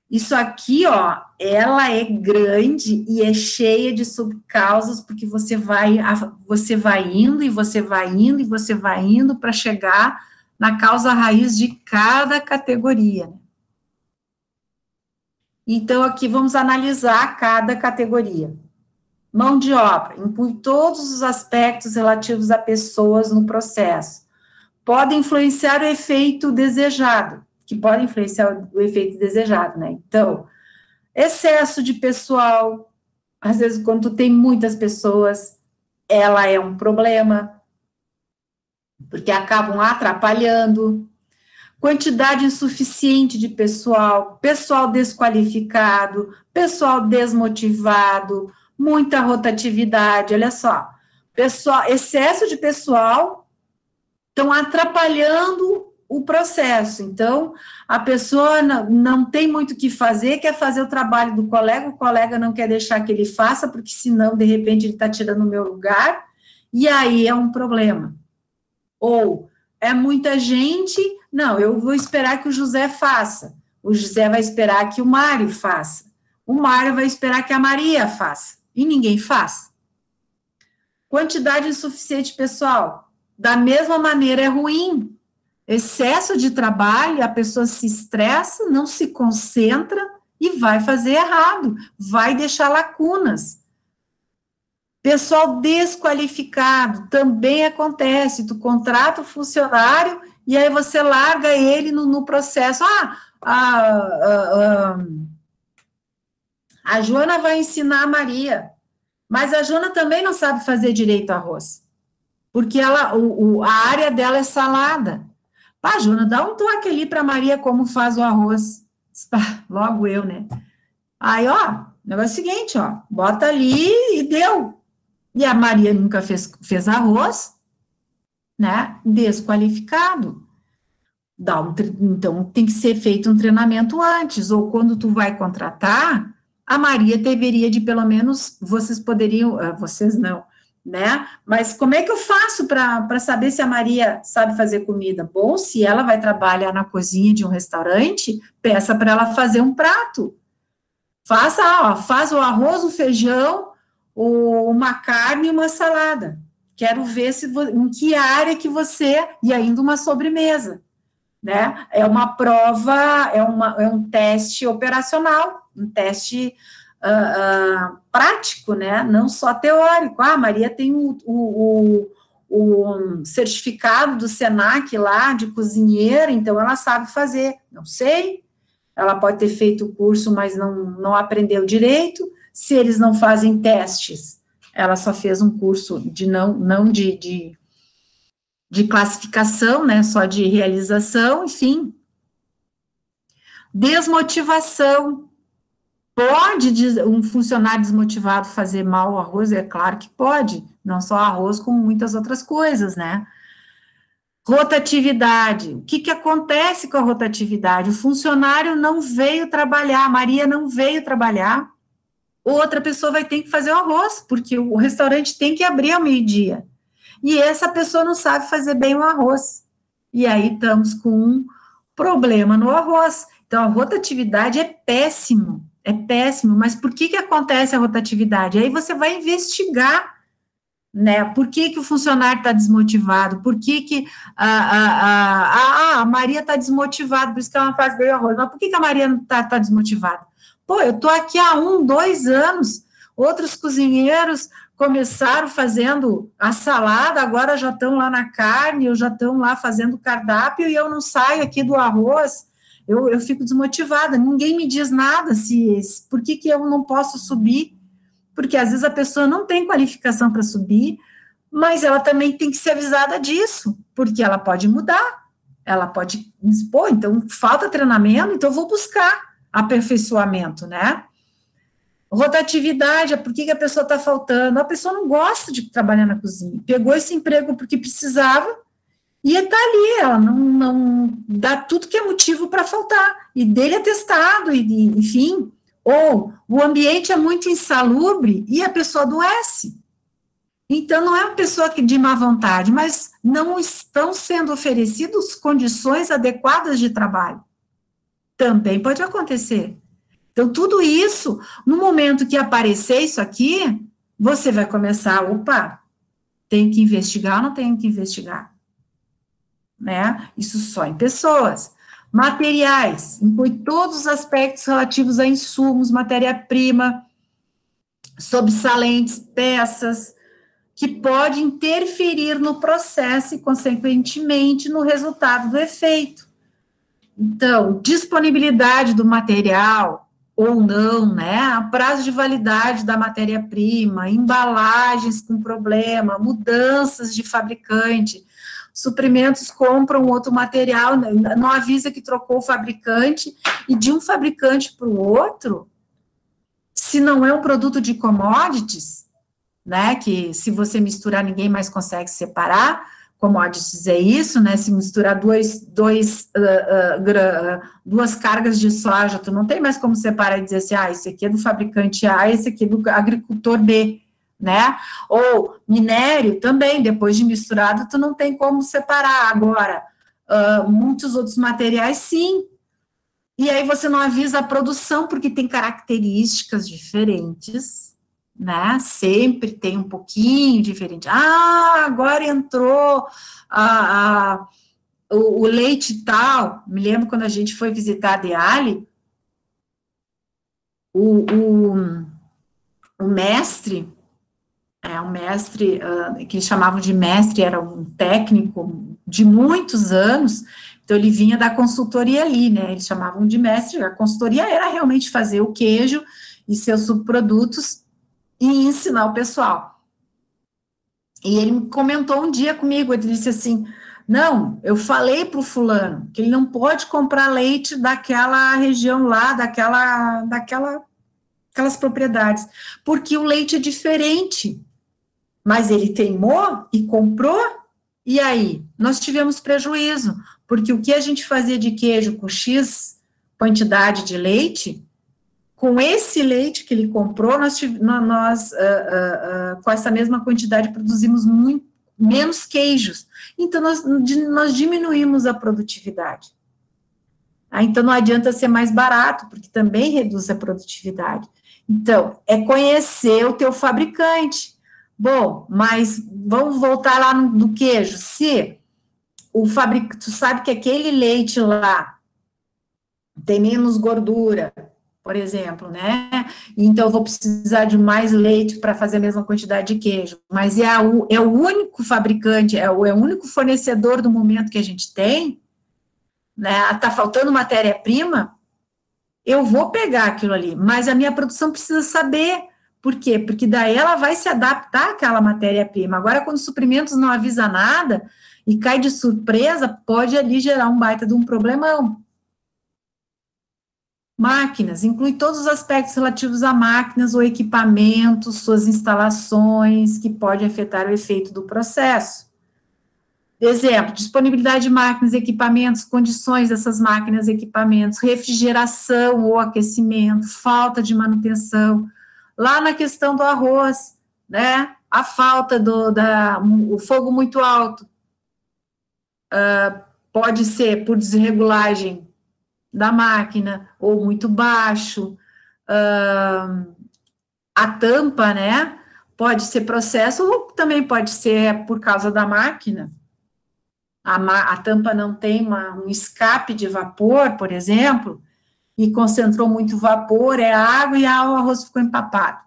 Isso aqui, ó, ela é grande e é cheia de subcausas, porque você vai indo, e você vai indo, e você vai indo para chegar na causa raiz de cada categoria. Então, aqui vamos analisar cada categoria. Mão de obra, inclui todos os aspectos relativos a pessoas no processo. Pode influenciar o efeito desejado, que pode influenciar o efeito desejado, né? Então, excesso de pessoal, às vezes quando tu tem muitas pessoas, ela é um problema, porque acabam atrapalhando. Quantidade insuficiente de pessoal, pessoal desqualificado, pessoal desmotivado, muita rotatividade, olha só, excesso de pessoal estão atrapalhando o processo. Então, a pessoa não tem muito o que fazer, quer fazer o trabalho do colega, o colega não quer deixar que ele faça, porque senão, de repente, ele está tirando o meu lugar, e aí é um problema. Ou, é muita gente, não, eu vou esperar que o José faça, o José vai esperar que o Mário faça, o Mário vai esperar que a Maria faça, e ninguém faz. Quantidade insuficiente, pessoal, da mesma maneira é ruim. Excesso de trabalho, a pessoa se estressa, não se concentra e vai fazer errado, vai deixar lacunas. Pessoal desqualificado, também acontece, tu contrata o funcionário e aí você larga ele no processo. A Joana vai ensinar a Maria, mas a Joana também não sabe fazer direito arroz, porque a área dela é salada. Pá, Joana, dá um toque ali para a Maria como faz o arroz. Logo eu, né? Aí, ó, o negócio é o seguinte, ó, bota ali e deu. E a Maria nunca fez arroz, né? Desqualificado. Então, tem que ser feito um treinamento antes, ou quando tu vai contratar, a Maria deveria de, pelo menos, vocês poderiam, vocês não, né? Mas como é que eu faço para saber se a Maria sabe fazer comida? Bom, se ela vai trabalhar na cozinha de um restaurante, peça para ela fazer um prato. Faz o arroz, o feijão, uma carne e uma salada. Quero ver em que área que você... E ainda uma sobremesa, né? É uma prova, é um teste operacional, um teste prático, né? Não só teórico. A Maria tem o certificado do Senac lá, de cozinheira, então ela sabe fazer. Não sei, ela pode ter feito o curso, mas não aprendeu direito. Se eles não fazem testes, ela só fez um curso de classificação, né, só de realização, enfim. Desmotivação, Pode um funcionário desmotivado fazer mal o arroz? É claro que pode, não só arroz, como muitas outras coisas, né? Rotatividade. O que acontece com a rotatividade? O funcionário não veio trabalhar, a Maria não veio trabalhar, outra pessoa vai ter que fazer o arroz, porque o restaurante tem que abrir ao meio-dia. E essa pessoa não sabe fazer bem o arroz. E aí estamos com um problema no arroz. Então, a rotatividade é péssimo, mas por que acontece a rotatividade? Aí você vai investigar, né, por que o funcionário está desmotivado, por que a Maria está desmotivada, por isso que ela não faz bem o arroz, mas por que a Maria não tá desmotivada? Pô, eu estou aqui há 1, 2 anos, outros cozinheiros começaram fazendo a salada, agora já estão lá na carne, ou já estão lá fazendo cardápio, e eu não saio aqui do arroz, eu fico desmotivada, ninguém me diz nada, por que eu não posso subir? Porque às vezes a pessoa não tem qualificação para subir, mas ela também tem que ser avisada disso, porque ela pode mudar, ela pode expor, então falta treinamento, então eu vou buscar aperfeiçoamento, né? Rotatividade, por que a pessoa está faltando? A pessoa não gosta de trabalhar na cozinha, pegou esse emprego porque precisava, e está ali, ela não dá tudo que é motivo para faltar, e dele é testado, enfim, ou o ambiente é muito insalubre e a pessoa adoece. Então, não é uma pessoa de má vontade, mas não estão sendo oferecidas condições adequadas de trabalho. Também pode acontecer. Então, tudo isso, no momento que aparecer isso aqui, você vai começar, opa, tem que investigar ou não tem que investigar? Né? Isso só em pessoas. Materiais, inclui todos os aspectos relativos a insumos, matéria-prima, sobressalentes, peças, que pode interferir no processo e, consequentemente, no resultado do efeito. Então, disponibilidade do material ou não, né? Prazo de validade da matéria-prima, embalagens com problema, mudanças de fabricante. Suprimentos compram outro material, não avisa que trocou o fabricante, e de um fabricante para o outro, se não é um produto de commodities, né, que se você misturar ninguém mais consegue separar, commodities é isso, né, se misturar duas cargas de soja, tu não tem mais como separar e dizer assim, esse aqui é do fabricante A, esse aqui é do agricultor B, né, ou minério também, depois de misturado, tu não tem como separar. Agora, muitos outros materiais, sim, e aí você não avisa a produção, porque tem características diferentes, né, sempre tem um pouquinho diferente. Agora entrou o leite tal, me lembro quando a gente foi visitar a Deali, o mestre, um mestre, que eles chamavam de mestre, era um técnico de muitos anos, então ele vinha da consultoria ali, né, eles chamavam de mestre, a consultoria era realmente fazer o queijo e seus subprodutos e ensinar o pessoal. E ele comentou um dia comigo, ele disse assim, não, eu falei para o fulano que ele não pode comprar leite daquela região lá, daquelas propriedades, porque o leite é diferente. Mas ele teimou e comprou, e aí? Nós tivemos prejuízo, porque o que a gente fazia de queijo com X quantidade de leite, com esse leite que ele comprou, nós com essa mesma quantidade, produzimos menos queijos. Então, nós diminuímos a produtividade. Então, não adianta ser mais barato, porque também reduz a produtividade. Então, é conhecer o teu fabricante. Bom, mas vamos voltar lá no queijo. Se o fabricante, tu sabe que aquele leite lá tem menos gordura, por exemplo, né? Então, eu vou precisar de mais leite para fazer a mesma quantidade de queijo. Mas é o único fabricante, é o único fornecedor do momento que a gente tem, né? Tá faltando matéria-prima, eu vou pegar aquilo ali, mas a minha produção precisa saber. Por quê? Porque daí ela vai se adaptar àquela matéria-prima. Agora, quando os suprimentos não avisa nada e cai de surpresa, pode ali gerar um baita de um problemão. Máquinas, inclui todos os aspectos relativos a máquinas ou equipamentos, suas instalações, que pode afetar o efeito do processo. Exemplo, disponibilidade de máquinas, equipamentos, condições dessas máquinas, equipamentos, refrigeração ou aquecimento, falta de manutenção. Lá na questão do arroz, né, a falta o fogo muito alto, pode ser por desregulagem da máquina, ou muito baixo, a tampa, né, pode ser processo, ou também pode ser por causa da máquina, a tampa não tem um escape de vapor, por exemplo, e concentrou muito vapor, água, e o arroz ficou empapado.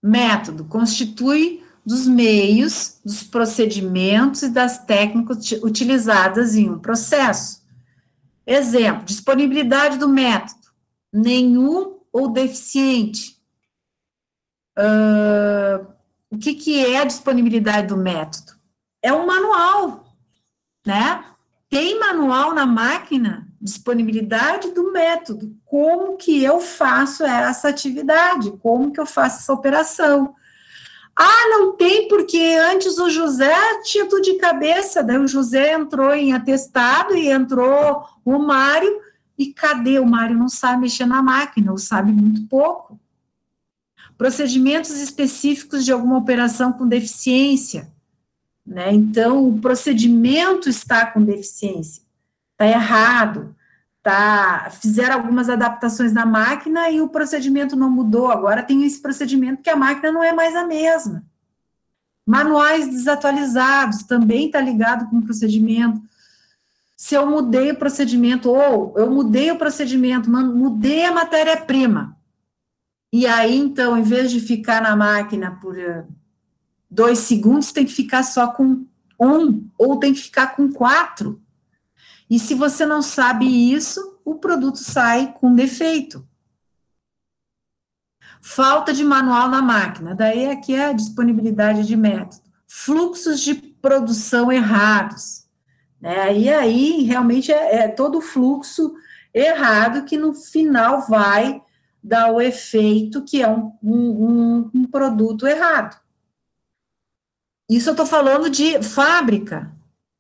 Método, constitui dos meios, dos procedimentos e das técnicas utilizadas em um processo. Exemplo, disponibilidade do método, nenhum ou deficiente. O que é a disponibilidade do método? É um manual, né? Tem manual na máquina, disponibilidade do método, como que eu faço essa atividade, como que eu faço essa operação. Não tem, porque antes o José tinha tudo de cabeça, daí o José entrou em atestado e entrou o Mário, e cadê? O Mário não sabe mexer na máquina, ou sabe muito pouco. Procedimentos específicos de alguma operação com deficiência, né? Então, o procedimento está com deficiência, está errado, fizeram algumas adaptações na máquina e o procedimento não mudou, agora tem esse procedimento que a máquina não é mais a mesma. Manuais desatualizados, também está ligado com o procedimento. Se eu mudei o procedimento, ou eu mudei o procedimento, mudei a matéria-prima, e aí, então, em vez de ficar na máquina por 2 segundos, tem que ficar só com 1, ou tem que ficar com 4. E se você não sabe isso, o produto sai com defeito. Falta de manual na máquina, daí aqui é a disponibilidade de método. Fluxos de produção errados, né? E aí realmente é todo o fluxo errado que no final vai dar o efeito que é um produto errado. Isso eu estou falando de fábrica.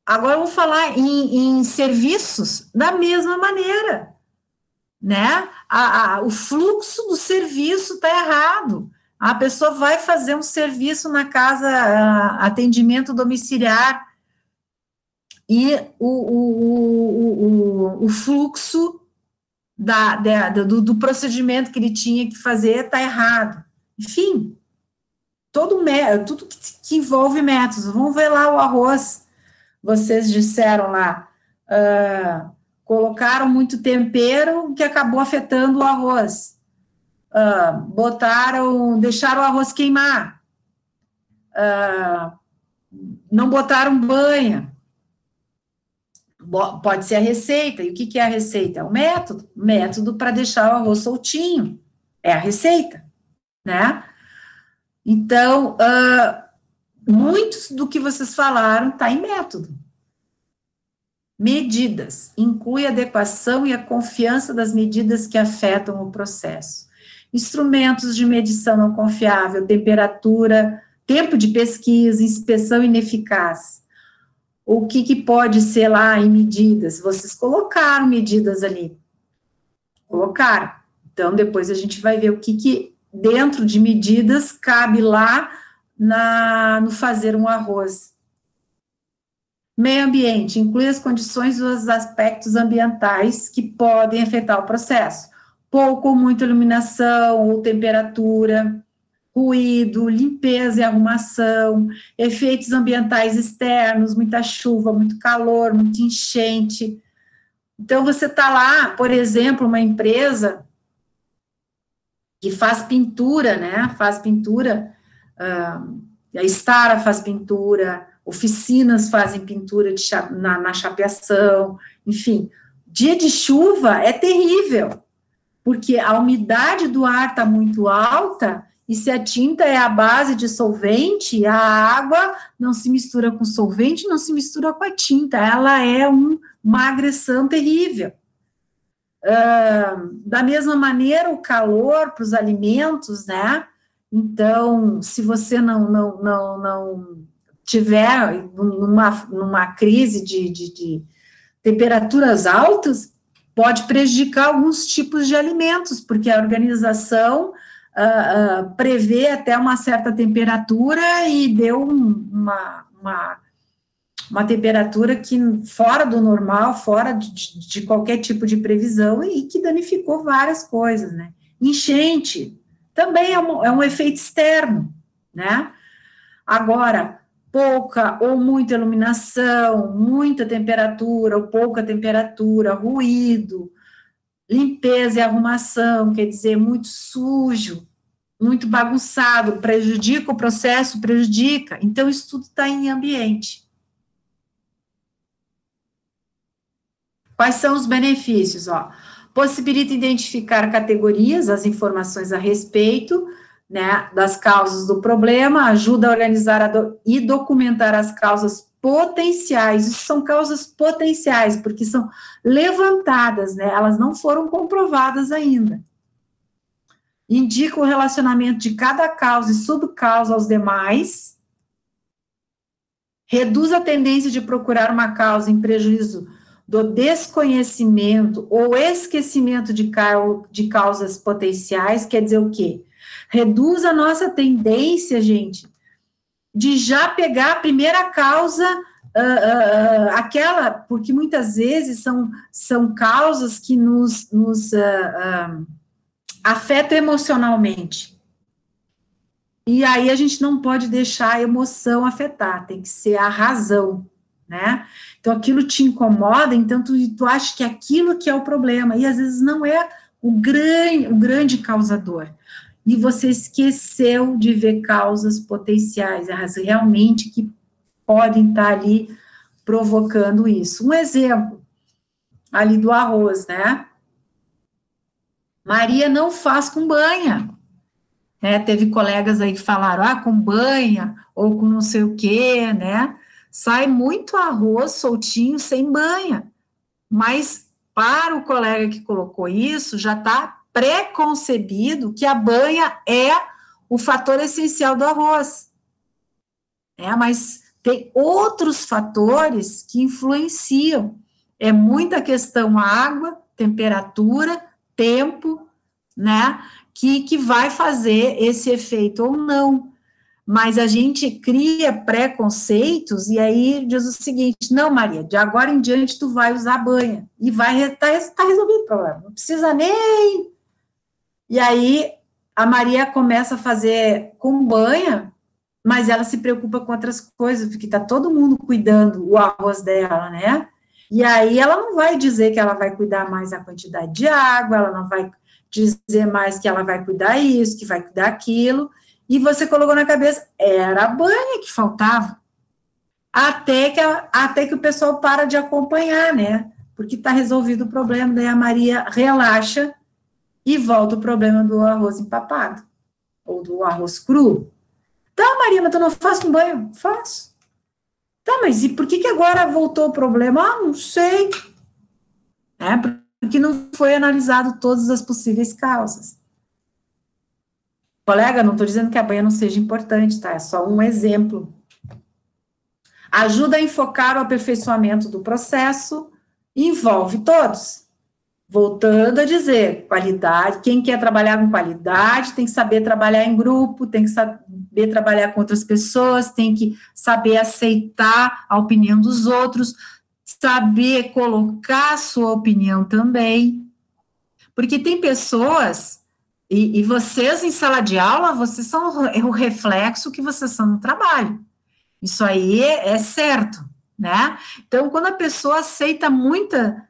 Agora, eu vou falar em serviços da mesma maneira, né? O fluxo do serviço está errado. A pessoa vai fazer um serviço na casa, atendimento domiciliar, e o fluxo do procedimento que ele tinha que fazer está errado. Enfim, tudo que envolve métodos. Vamos ver lá o arroz. Vocês disseram lá, colocaram muito tempero que acabou afetando o arroz. Deixaram o arroz queimar. Não botaram banha. Pode ser a receita. E o que é a receita? É o método. Método para deixar o arroz soltinho. É a receita, né? Então, muitos do que vocês falaram está em método. Medidas. Inclui a adequação e a confiança das medidas que afetam o processo. Instrumentos de medição não confiável, temperatura, tempo de pesquisa, inspeção ineficaz. O que pode ser lá em medidas? Vocês colocaram medidas ali. Colocaram. Então, depois a gente vai ver o que dentro de medidas cabe lá no fazer um arroz. Meio ambiente, inclui as condições e os aspectos ambientais que podem afetar o processo. Pouco ou muita iluminação ou temperatura, ruído, limpeza e arrumação, efeitos ambientais externos, muita chuva, muito calor, muita enchente. Então, você está lá, por exemplo, uma empresa que faz pintura, né? Faz pintura, a Stara faz pintura, oficinas fazem pintura na chapeação, enfim. Dia de chuva é terrível, porque a umidade do ar está muito alta, e se a tinta é a base de solvente, a água não se mistura com solvente, não se mistura com a tinta, ela é uma agressão terrível. Da mesma maneira, o calor para os alimentos, né? Então, se você não tiver numa crise de temperaturas altas, pode prejudicar alguns tipos de alimentos, porque a organização prevê até uma certa temperatura e deu uma temperatura que fora do normal, fora de qualquer tipo de previsão e que danificou várias coisas, né? Enchente também é um efeito externo, né? Agora, pouca ou muita iluminação, muita temperatura ou pouca temperatura, ruído, limpeza e arrumação, quer dizer, muito sujo, muito bagunçado, prejudica o processo, prejudica. Então, isso tudo está em ambiente. Quais são os benefícios? Possibilita identificar categorias, as informações a respeito, né, das causas do problema, ajuda a organizar e documentar as causas potenciais. Isso são causas potenciais, porque são levantadas, né, elas não foram comprovadas ainda. Indica o relacionamento de cada causa e subcausa aos demais. Reduz a tendência de procurar uma causa em prejuízo do desconhecimento ou esquecimento de causas potenciais. Quer dizer o quê? Reduz a nossa tendência, gente, de já pegar a primeira causa, aquela, porque muitas vezes são causas que nos afetam emocionalmente. E aí a gente não pode deixar a emoção afetar, tem que ser a razão, né? Então, aquilo te incomoda, então tu acha que aquilo que é o problema, e às vezes não é o grande causador. E você esqueceu de ver causas potenciais, realmente que podem estar ali provocando isso. Um exemplo, ali do arroz, né? Maria não faz com banha. Né? Teve colegas aí que falaram, com banha, ou com não sei o quê, né? Sai muito arroz soltinho, sem banha. Mas, para o colega que colocou isso, já está pré-concebido que a banha é o fator essencial do arroz. Mas tem outros fatores que influenciam. É muita questão água, temperatura, tempo, né? Que vai fazer esse efeito ou não. Mas a gente cria preconceitos e aí diz o seguinte, não, Maria, de agora em diante tu vai usar banha e tá resolvido o problema, não precisa nem... E aí a Maria começa a fazer com banha, mas ela se preocupa com outras coisas, porque tá todo mundo cuidando o arroz dela, né? E aí ela não vai dizer que ela vai cuidar mais da quantidade de água, ela não vai dizer mais que ela vai cuidar isso, que vai cuidar aquilo, e você colocou na cabeça, era a banha que faltava. Até que o pessoal para de acompanhar, né? Porque está resolvido o problema, daí a Maria relaxa e volta o problema do arroz empapado, ou do arroz cru. Tá, Maria, mas tu não faz com banho? Faço. Tá, mas e por que agora voltou o problema? Não sei. Porque não foi analisado todas as possíveis causas. Colega, não estou dizendo que a banha não seja importante, tá? É só um exemplo. Ajuda a enfocar o aperfeiçoamento do processo e envolve todos. Voltando a dizer, qualidade, quem quer trabalhar com qualidade tem que saber trabalhar em grupo, tem que saber trabalhar com outras pessoas, tem que saber aceitar a opinião dos outros, saber colocar a sua opinião também. Porque tem pessoas... E vocês, em sala de aula, vocês são o reflexo que vocês são no trabalho. Isso aí é certo, né? Então, quando a pessoa aceita muita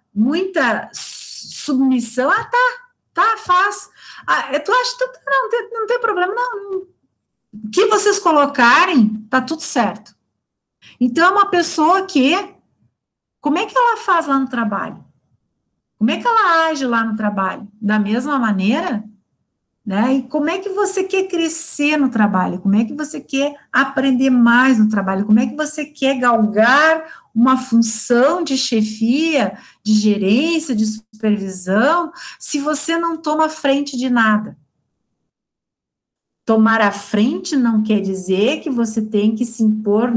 submissão, faz. Tu acha que não tem problema, não. O que vocês colocarem, tá tudo certo. Então, é uma pessoa que, como é que ela faz lá no trabalho? Como é que ela age lá no trabalho? Da mesma maneira... né? E como é que você quer crescer no trabalho? Como é que você quer aprender mais no trabalho? Como é que você quer galgar uma função de chefia, de gerência, de supervisão, se você não toma frente de nada? Tomar a frente não quer dizer que você tem que se impor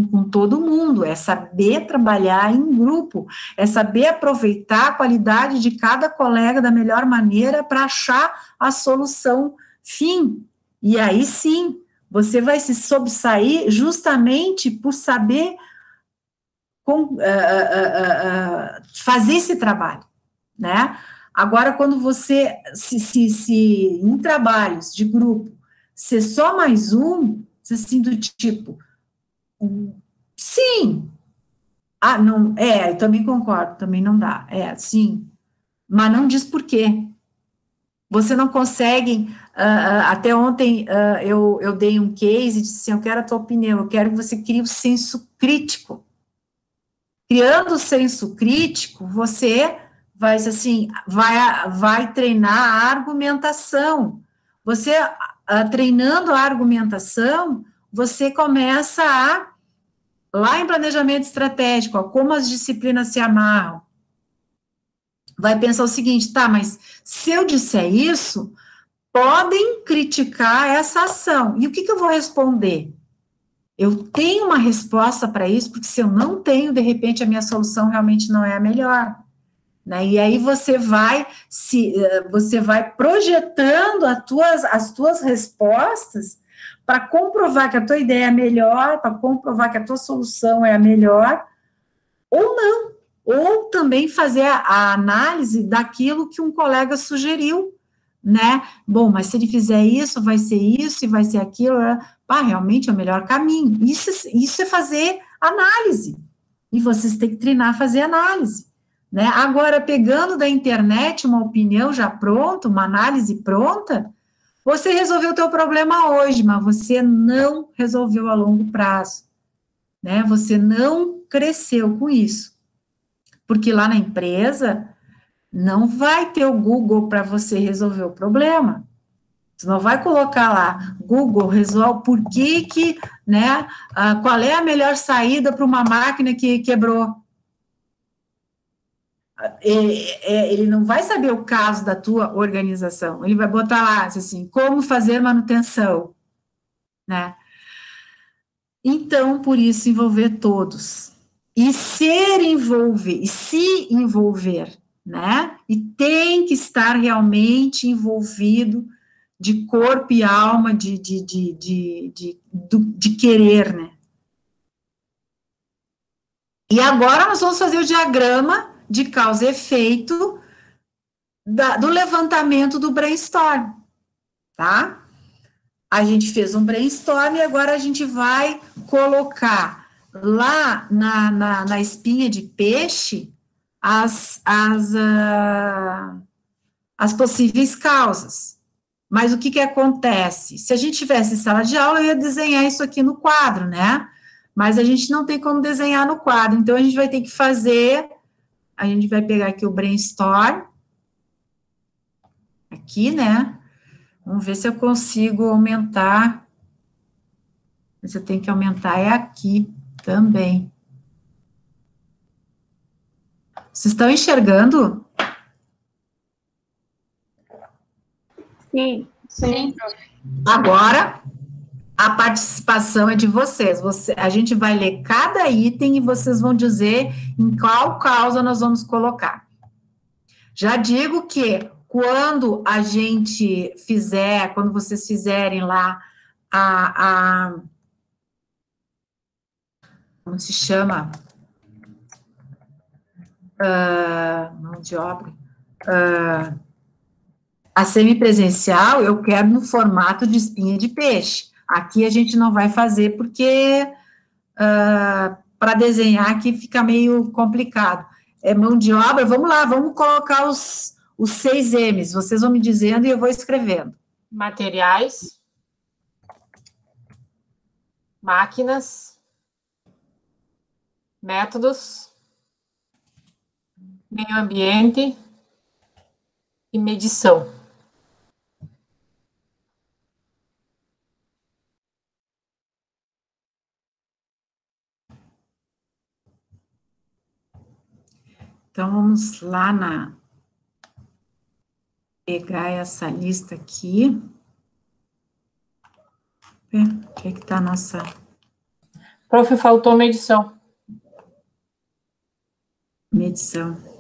com todo mundo, é saber trabalhar em grupo, é saber aproveitar a qualidade de cada colega da melhor maneira para achar a solução fim. E aí sim, você vai se sobressair justamente por saber fazer esse trabalho, né? Agora, quando você em trabalhos de grupo, ser só mais um, você assim do tipo, sim, não, eu também concordo, também não dá, sim, mas não diz por quê. Você não consegue, até ontem eu dei um case e disse assim, eu quero a tua opinião, eu quero que você crie o senso crítico. Criando o senso crítico, você vai treinar a argumentação. Você, treinando a argumentação, você começa lá em planejamento estratégico, como as disciplinas se amarram, vai pensar o seguinte, tá, mas se eu disser isso, podem criticar essa ação. E o que eu vou responder? Eu tenho uma resposta para isso, porque se eu não tenho, de repente, a minha solução realmente não é a melhor. Né? E aí você vai projetando as tuas respostas para comprovar que a tua ideia é melhor, para comprovar que a tua solução é a melhor, ou não. Ou também fazer a análise daquilo que um colega sugeriu, né? Bom, mas se ele fizer isso, vai ser isso e vai ser aquilo, realmente é o melhor caminho. Isso é fazer análise. E vocês têm que treinar a fazer análise. Né? Agora, pegando da internet uma opinião já pronta, uma análise pronta, você resolveu o teu problema hoje, mas você não resolveu a longo prazo. Né? Você não cresceu com isso. Porque lá na empresa, não vai ter o Google para você resolver o problema. Você não vai colocar lá, Google, resolve por que, né, qual é a melhor saída para uma máquina que quebrou. Ele não vai saber o caso da tua organização, ele vai botar lá, assim, como fazer manutenção, né? Então, por isso, envolver todos. E se envolver, né? E tem que estar realmente envolvido de corpo e alma, de querer, né? E agora nós vamos fazer o diagrama de causa e efeito do levantamento do brainstorm, tá? A gente fez um brainstorm e agora a gente vai colocar lá na espinha de peixe as possíveis causas. Mas o que acontece? Se a gente tivesse em sala de aula, eu ia desenhar isso aqui no quadro, né? Mas a gente não tem como desenhar no quadro, então a gente vai ter que fazer, a gente vai pegar aqui o brainstorm, aqui, né? Vamos ver se eu consigo aumentar, se eu tenho que aumentar é aqui também. Vocês estão enxergando? Sim. Sim. Agora, a participação é de vocês. A gente vai ler cada item e vocês vão dizer em qual causa nós vamos colocar. Já digo que quando a gente fizer, quando vocês fizerem lá como se chama? Mão de obra. A semipresencial, eu quero no formato de espinha de peixe. Aqui a gente não vai fazer porque para desenhar aqui fica meio complicado. É mão de obra, vamos lá, vamos colocar os 6 M's, vocês vão me dizendo e eu vou escrevendo. Materiais, máquinas, métodos, meio ambiente e medição. Então, vamos lá pegar essa lista aqui. O que está a nossa... Prof, faltou medição. Medição.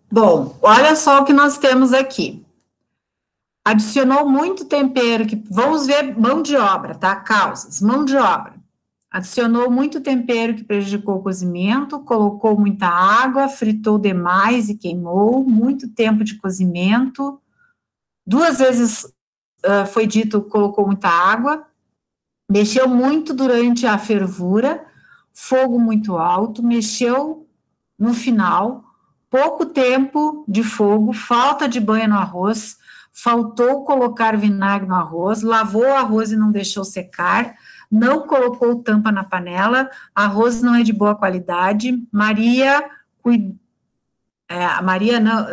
Bom, olha só o que nós temos aqui. Adicionou muito tempero, vamos ver mão de obra, tá? Causas, mão de obra. Adicionou muito tempero que prejudicou o cozimento, colocou muita água, fritou demais e queimou, muito tempo de cozimento. 2 vezes foi dito, colocou muita água, mexeu muito durante a fervura, fogo muito alto, mexeu no final, pouco tempo de fogo, falta de banho no arroz, faltou colocar vinagre no arroz, lavou o arroz e não deixou secar, não colocou tampa na panela, arroz não é de boa qualidade, Maria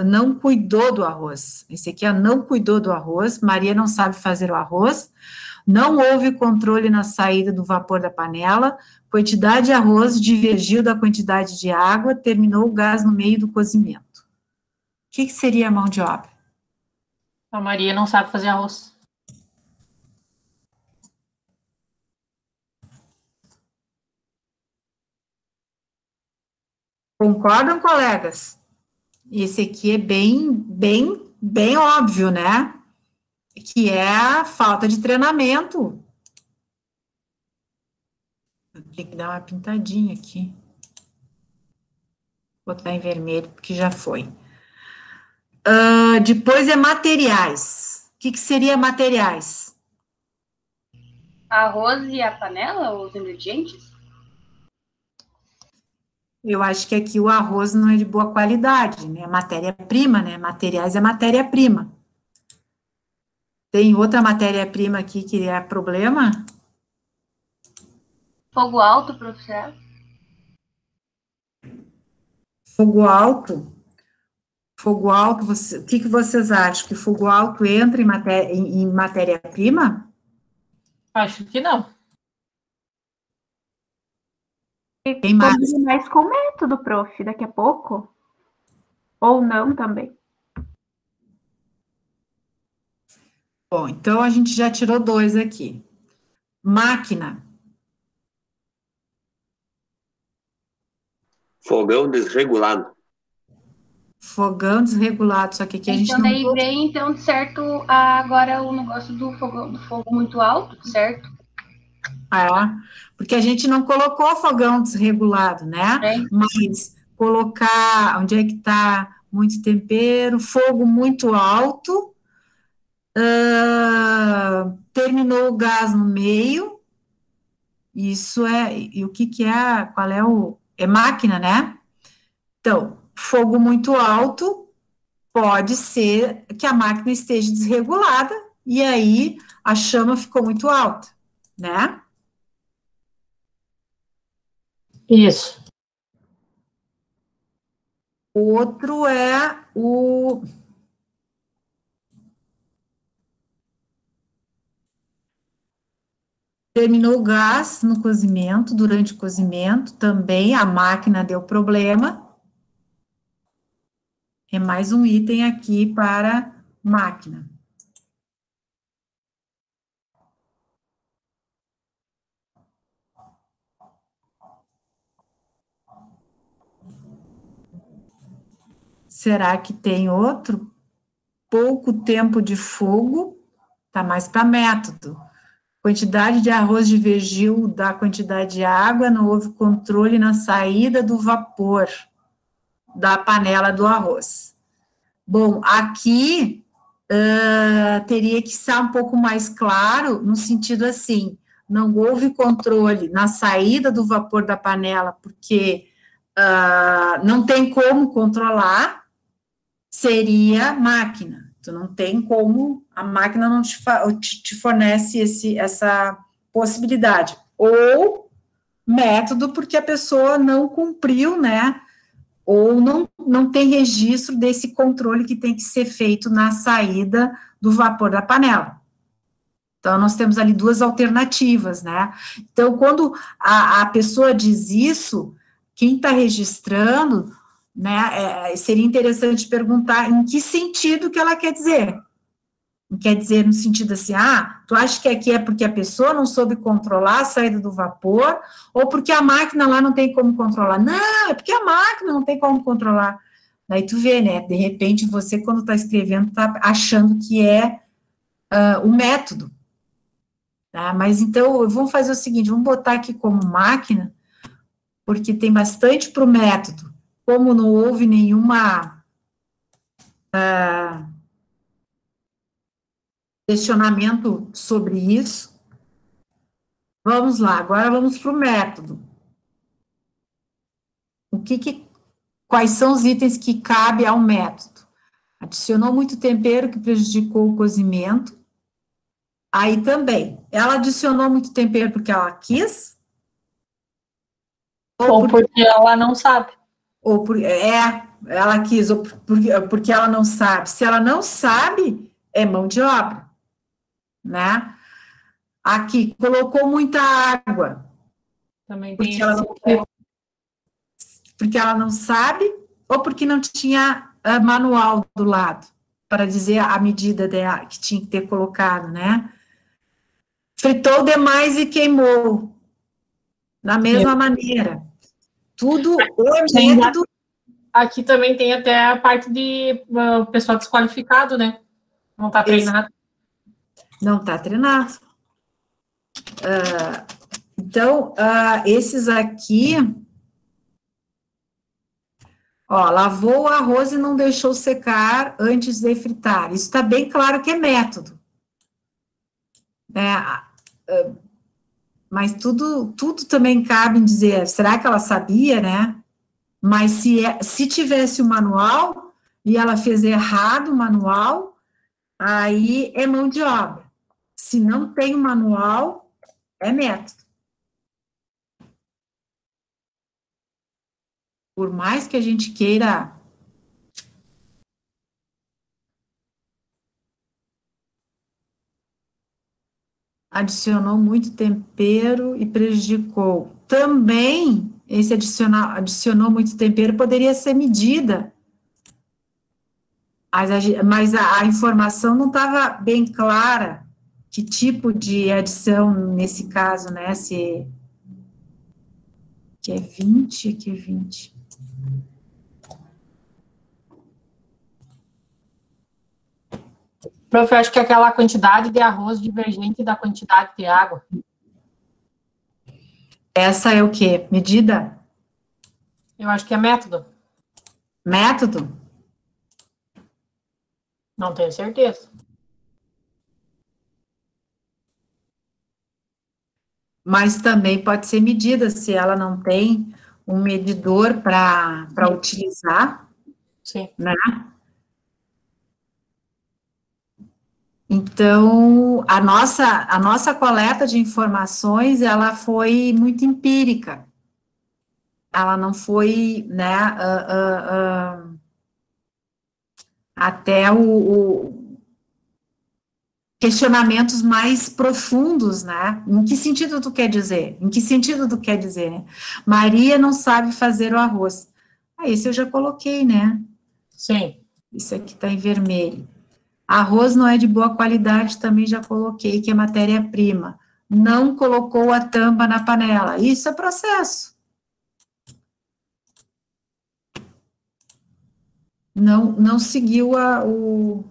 não cuidou do arroz, esse aqui não cuidou do arroz, Maria não sabe fazer o arroz, não houve controle na saída do vapor da panela, quantidade de arroz divergiu da quantidade de água, terminou o gás no meio do cozimento. O que seria a mão de obra? A Maria não sabe fazer arroz. Concordam, colegas? Esse aqui é bem óbvio, né? Que é a falta de treinamento. Tem que dar uma pintadinha aqui. Vou botar em vermelho, porque já foi. Depois é materiais. O que seria materiais? Arroz e a panela, os ingredientes? Eu acho que aqui o arroz não é de boa qualidade, né? Matéria-prima, né? Materiais é matéria-prima. Tem outra matéria-prima aqui que é problema? Fogo alto, professor? Fogo alto? Fogo alto, o que vocês acham? Que fogo alto entra em matéria-prima? Acho que não. Tem mais? Mais com o método, prof, daqui a pouco? Ou não também? Bom, então a gente já tirou 2 aqui. Máquina. Fogão desregulado. Fogão desregulado, só que aqui a gente então, não... daí vem, então, certo, agora o negócio do fogo muito alto, certo? Porque a gente não colocou fogão desregulado, né? Mas colocar, onde é que está muito tempero, fogo muito alto, terminou o gás no meio, isso e o que é, qual é é máquina, né? Então, fogo muito alto, pode ser que a máquina esteja desregulada, e aí a chama ficou muito alta, né? Isso. Outro é o... Terminou o gás no cozimento, durante o cozimento, também a máquina deu problema. É mais um item aqui para máquina. Será que tem outro? Pouco tempo de fogo, tá mais para método. Quantidade de arroz divergiu da quantidade de água, não houve controle na saída do vapor da panela do arroz. Bom, aqui teria que ser um pouco mais claro, no sentido assim, não houve controle na saída do vapor da panela, porque não tem como controlar, seria máquina. Tu não tem como, a máquina não te fornece essa possibilidade. Ou método, porque a pessoa não cumpriu, né? Ou não tem registro desse controle que tem que ser feito na saída do vapor da panela. Então, nós temos ali duas alternativas, né? Então, quando a pessoa diz isso, quem está registrando, né, seria interessante perguntar em que sentido que ela quer dizer. Quer dizer, no sentido assim, tu acha que aqui é porque a pessoa não soube controlar a saída do vapor, ou porque a máquina lá não tem como controlar? Não, é porque a máquina não tem como controlar. Daí tu vê, né, de repente você, quando está escrevendo, está achando que é o método. Tá? Mas então, vamos fazer o seguinte, vamos botar aqui como máquina, porque tem bastante para o método. Como não houve nenhuma questionamento sobre isso, vamos lá, agora vamos para o método. Quais são os itens que cabem ao método? Adicionou muito tempero que prejudicou o cozimento. Aí também, ela adicionou muito tempero porque ela quis? Ou porque ela não sabe. Ela quis, ou porque ela não sabe. Se ela não sabe, é mão de obra, né? Aqui, colocou muita água. Também porque ela não sabe, ou porque não tinha manual do lado, para dizer a medida dela, que tinha que ter colocado, né? Fritou demais e queimou, da mesma maneira. Tudo o método. Aqui também tem até a parte de pessoal desqualificado, né? Não está treinado. Não está treinado. Então, esses aqui, lavou o arroz e não deixou secar antes de fritar. Isso está bem claro que é método. Mas tudo também cabe em dizer, será que ela sabia, né? Mas se tivesse o manual e ela fez errado o manual, aí é mão de obra. Se não tem o manual, é método. Por mais que a gente queira adicionou muito tempero e prejudicou. Também, esse adicionou muito tempero poderia ser medida, mas a informação não estava bem clara que tipo de adição nesse caso, né? Se que é 20, que é 20. Prof, eu acho que aquela quantidade de arroz divergente da quantidade de água. Essa é o quê? Medida? Eu acho que é método. Método? Não tenho certeza. Mas também pode ser medida, se ela não tem um medidor para utilizar. Sim. Né? Então, a nossa coleta de informações, ela foi muito empírica. Ela não foi, né, até questionamentos mais profundos, né? Em que sentido tu quer dizer? Em que sentido tu quer dizer, né? Maria não sabe fazer o arroz. Esse eu já coloquei, né? Sim. Isso aqui tá em vermelho. Arroz não é de boa qualidade, também já coloquei, que é matéria-prima. Não colocou a tampa na panela. Isso é processo. Não seguiu o...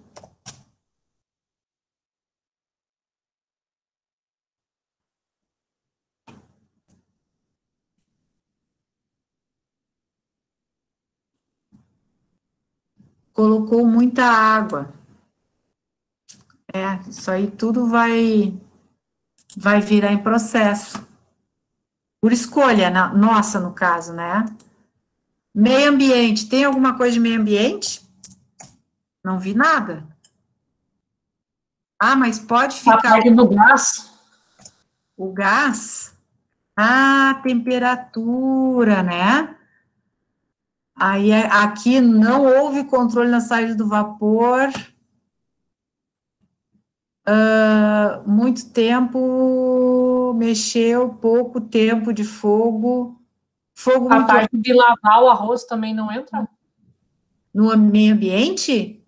Colocou muita água. Isso aí tudo vai vai virar em processo. Por escolha, nossa, no caso, né? Meio ambiente, tem alguma coisa de meio ambiente? Não vi nada. Ah, mas pode A ficar... parte do gás. O gás? Ah, temperatura, né? Aí, aqui não houve controle na saída do vapor. Muito tempo, mexeu, pouco tempo de fogo. Fogo A muito parte de lavar o arroz também não entra? no meio ambiente?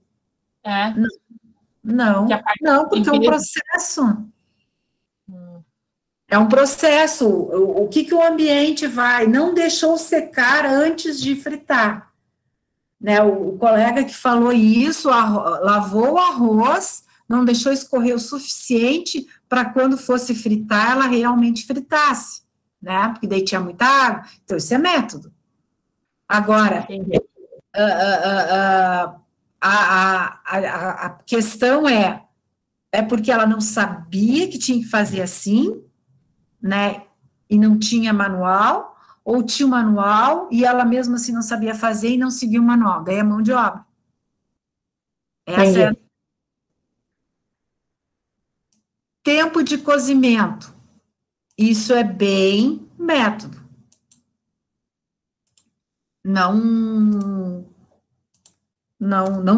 É. Não, não, porque é um processo. É um processo. O que o ambiente vai? Não deixou secar antes de fritar. Né? O colega que falou isso, lavou o arroz, não deixou escorrer o suficiente para quando fosse fritar, ela realmente fritasse, né? Porque daí tinha muita água. Então, isso é método. Agora, a questão é porque ela não sabia que tinha que fazer assim, né? E não tinha manual, ou tinha o manual e ela mesmo assim não sabia fazer e não seguiu o manual. Daí é mão de obra. Essa é tempo de cozimento. Isso é bem método. Não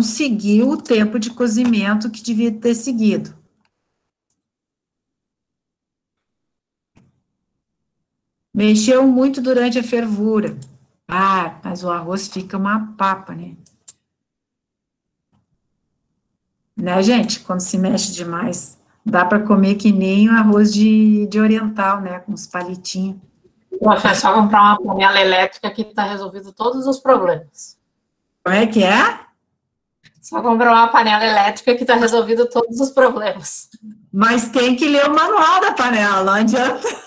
seguiu o tempo de cozimento que devia ter seguido. Mexeu muito durante a fervura. Ah, mas o arroz fica uma papa, né? Né, gente? Quando se mexe demais, dá para comer que nem o arroz de oriental, né? Com os palitinhos. É só comprar uma panela elétrica que está resolvido todos os problemas. Como é que é? Só comprar uma panela elétrica que está resolvido todos os problemas. Mas tem que ler o manual da panela, não adianta.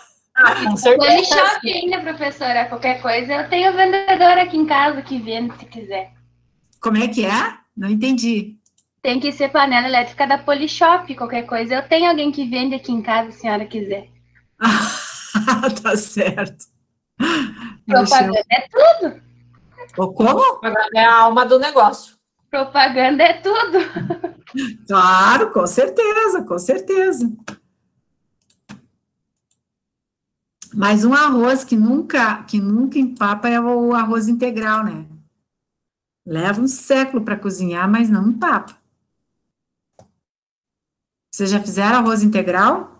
Com certeza. Polishop ainda, professora. Qualquer coisa, eu tenho vendedor aqui em casa que vende se quiser. Como é que é? Não entendi. Tem que ser panela elétrica da Polishop. Qualquer coisa, eu tenho alguém que vende aqui em casa, se a senhora quiser. Tá certo. Propaganda é tudo. Ou como? Propaganda é a alma do negócio. Propaganda é tudo. Claro, com certeza, com certeza. Mas um arroz que nunca empapa é o arroz integral, né? Leva um século para cozinhar, mas não empapa. Vocês já fizeram arroz integral?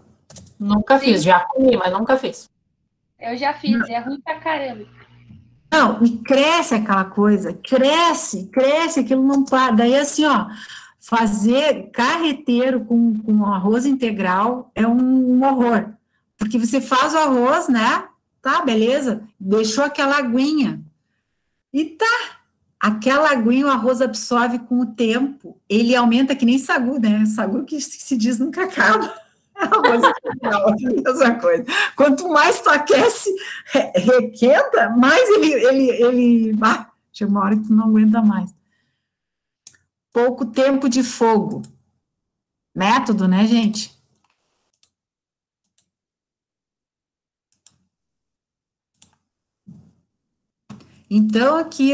Nunca fiz, já comi, mas nunca fiz. Eu já fiz, é ruim pra caramba. Não, e cresce aquela coisa, cresce, aquilo não para. Daí, assim, ó, fazer carreteiro com arroz integral é um horror. Porque você faz o arroz, né? Tá, beleza. Deixou aquela aguinha. E tá. Aquela aguinha, o arroz absorve com o tempo. Ele aumenta que nem sagu, né? Sagu que se diz nunca acaba. Arroz integral, é a mesma coisa. Quanto mais tu aquece, requenta, mais ele chega uma hora que tu não aguenta mais. Pouco tempo de fogo. Método, né, gente? Então, aqui...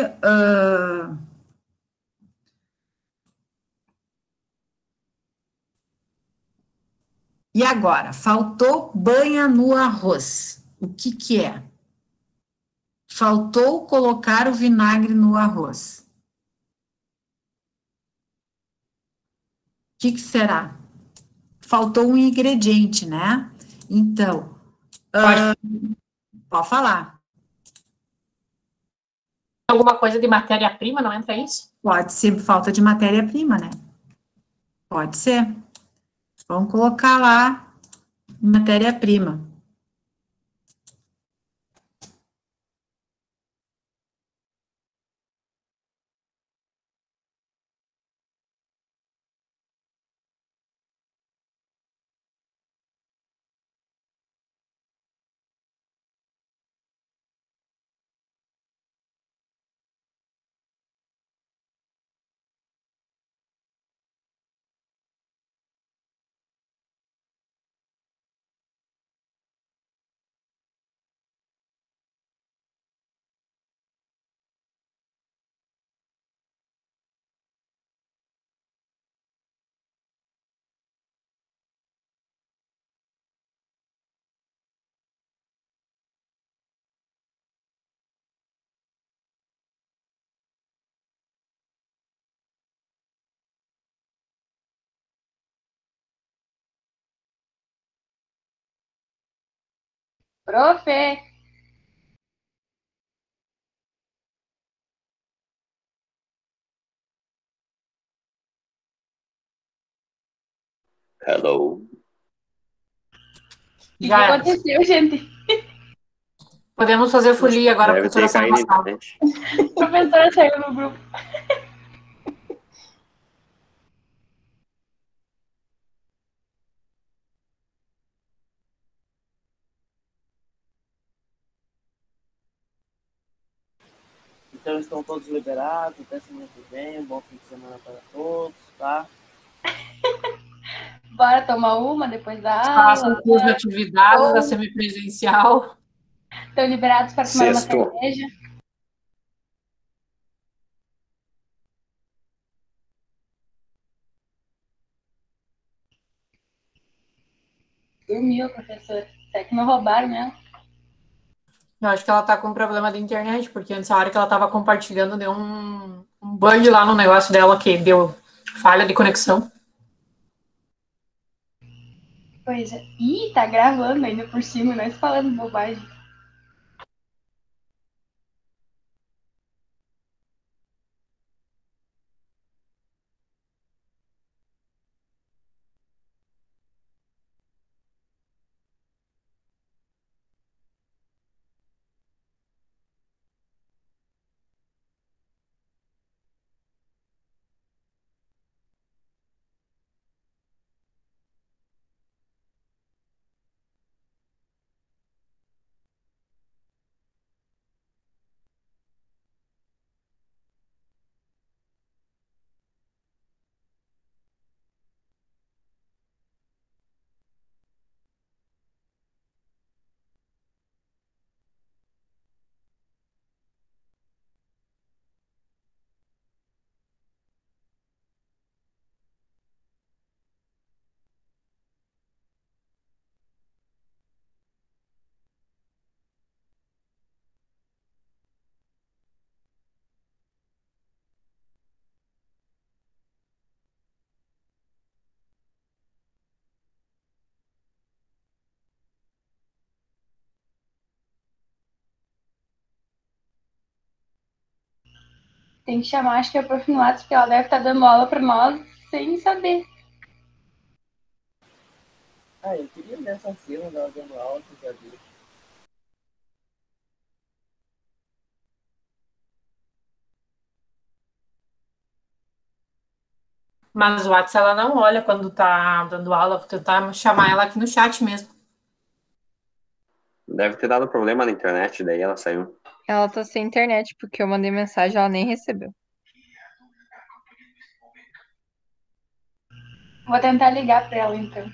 E agora? Faltou banha no arroz. O que é? Faltou colocar o vinagre no arroz. O que será? Faltou um ingrediente, né? Então, pode falar. Alguma coisa de matéria-prima, não entra isso? Pode ser falta de matéria-prima, né? Pode ser. Vamos colocar lá matéria-prima. Profe! Hello. O que aconteceu, gente? Podemos fazer folia agora, a Deve professora ter saiu caído da na sala. internet. A professora saiu no grupo. Então estão todos liberados, até semana que vem, um bom fim de semana para todos, tá? Bora tomar uma depois da Façam aula. o curso de atividades da semipresencial. Estão liberados para tomar uma Sexto. cerveja. Dormiu, professora. Será que não roubaram mesmo? Eu acho que ela tá com problema de internet, porque antes a hora que ela tava compartilhando deu um bug lá no negócio dela que deu falha de conexão. Pois é. Ih, tá gravando ainda por cima, nós falando bobagem. Tem que chamar, acho que é a Prof. Lattes, porque ela deve estar dando aula para nós sem saber. Ah, eu queria ver essa cena dela dando aula, que já vi. Mas o WhatsApp ela não olha quando tá dando aula, vou tentar chamar ela aqui no chat mesmo. Deve ter dado problema na internet, daí ela saiu. Ela tá sem internet, porque eu mandei mensagem, ela nem recebeu. Vou tentar ligar para ela então.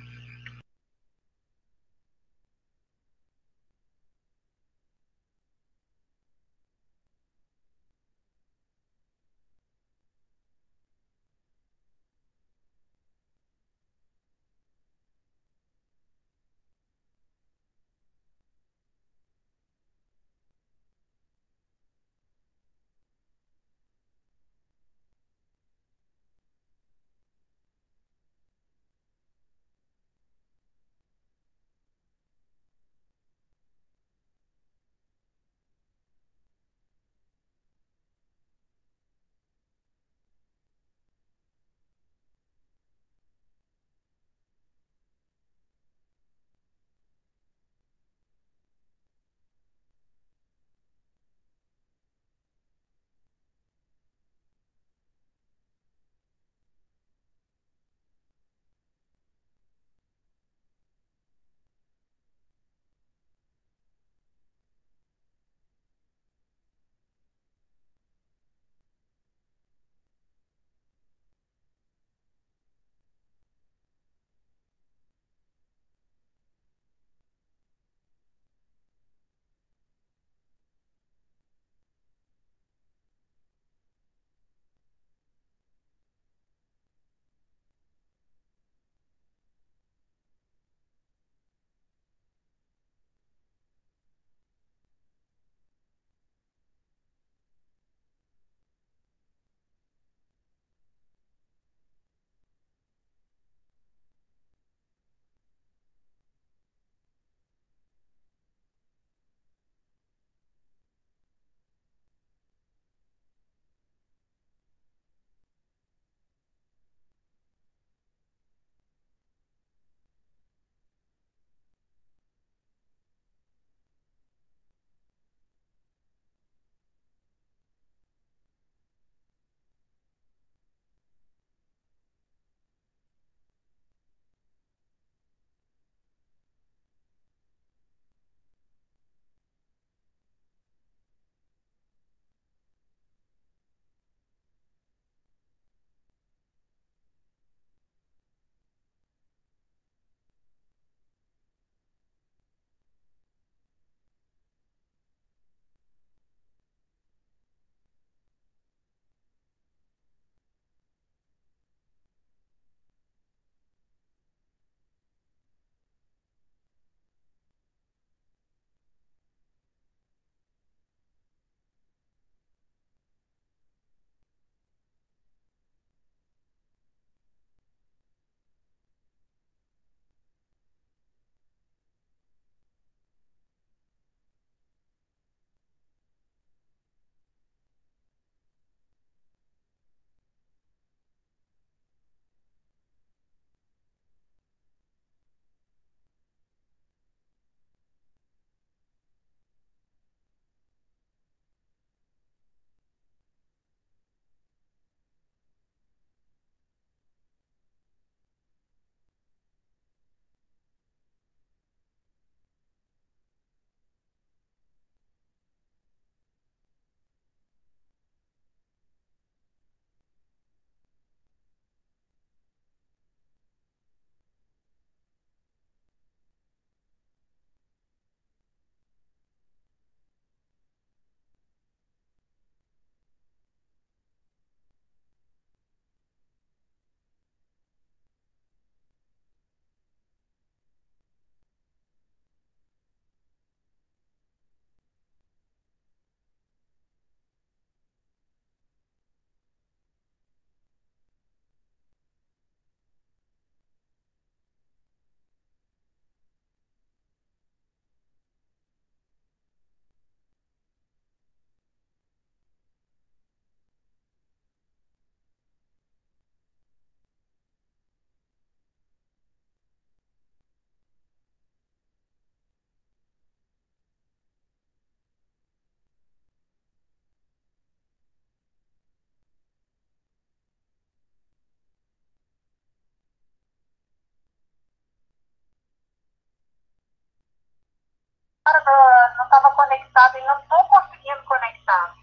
não estava conectado e não estou conseguindo conectar.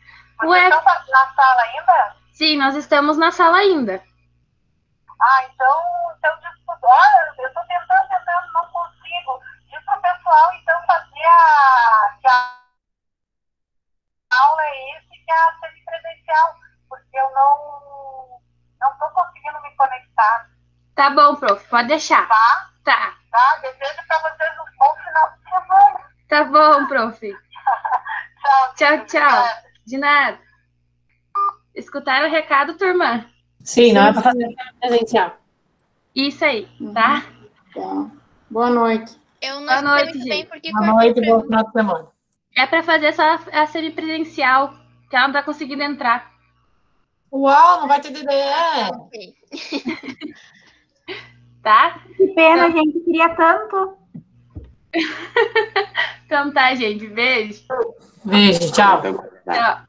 Ué? Vocês estão na sala ainda? Sim, nós estamos na sala ainda. Então desculpa. Olha, eu estou tentando, não consigo. Diz para o pessoal, então, fazer que a aula é esse, que é a semipresencial, porque eu não estou conseguindo me conectar. Tá bom, prof, pode deixar. Tá. Desejo para vocês um bom final de semana. Tá bom, prof. Tchau. De nada. Escutaram o recado, turma? Sim, não é para fazer presencial. Isso aí, tá? Tá. Boa noite. Eu não Boa escutei noite, muito bem gente. porque Boa noite, bom final de semana. É para fazer só a semipresencial, que ela não tá conseguindo entrar. Uau, não vai ter DDE. Ok. Tá? Que pena, gente, queria tanto. Então tá, gente. Beijo. Beijo, tchau. Tchau.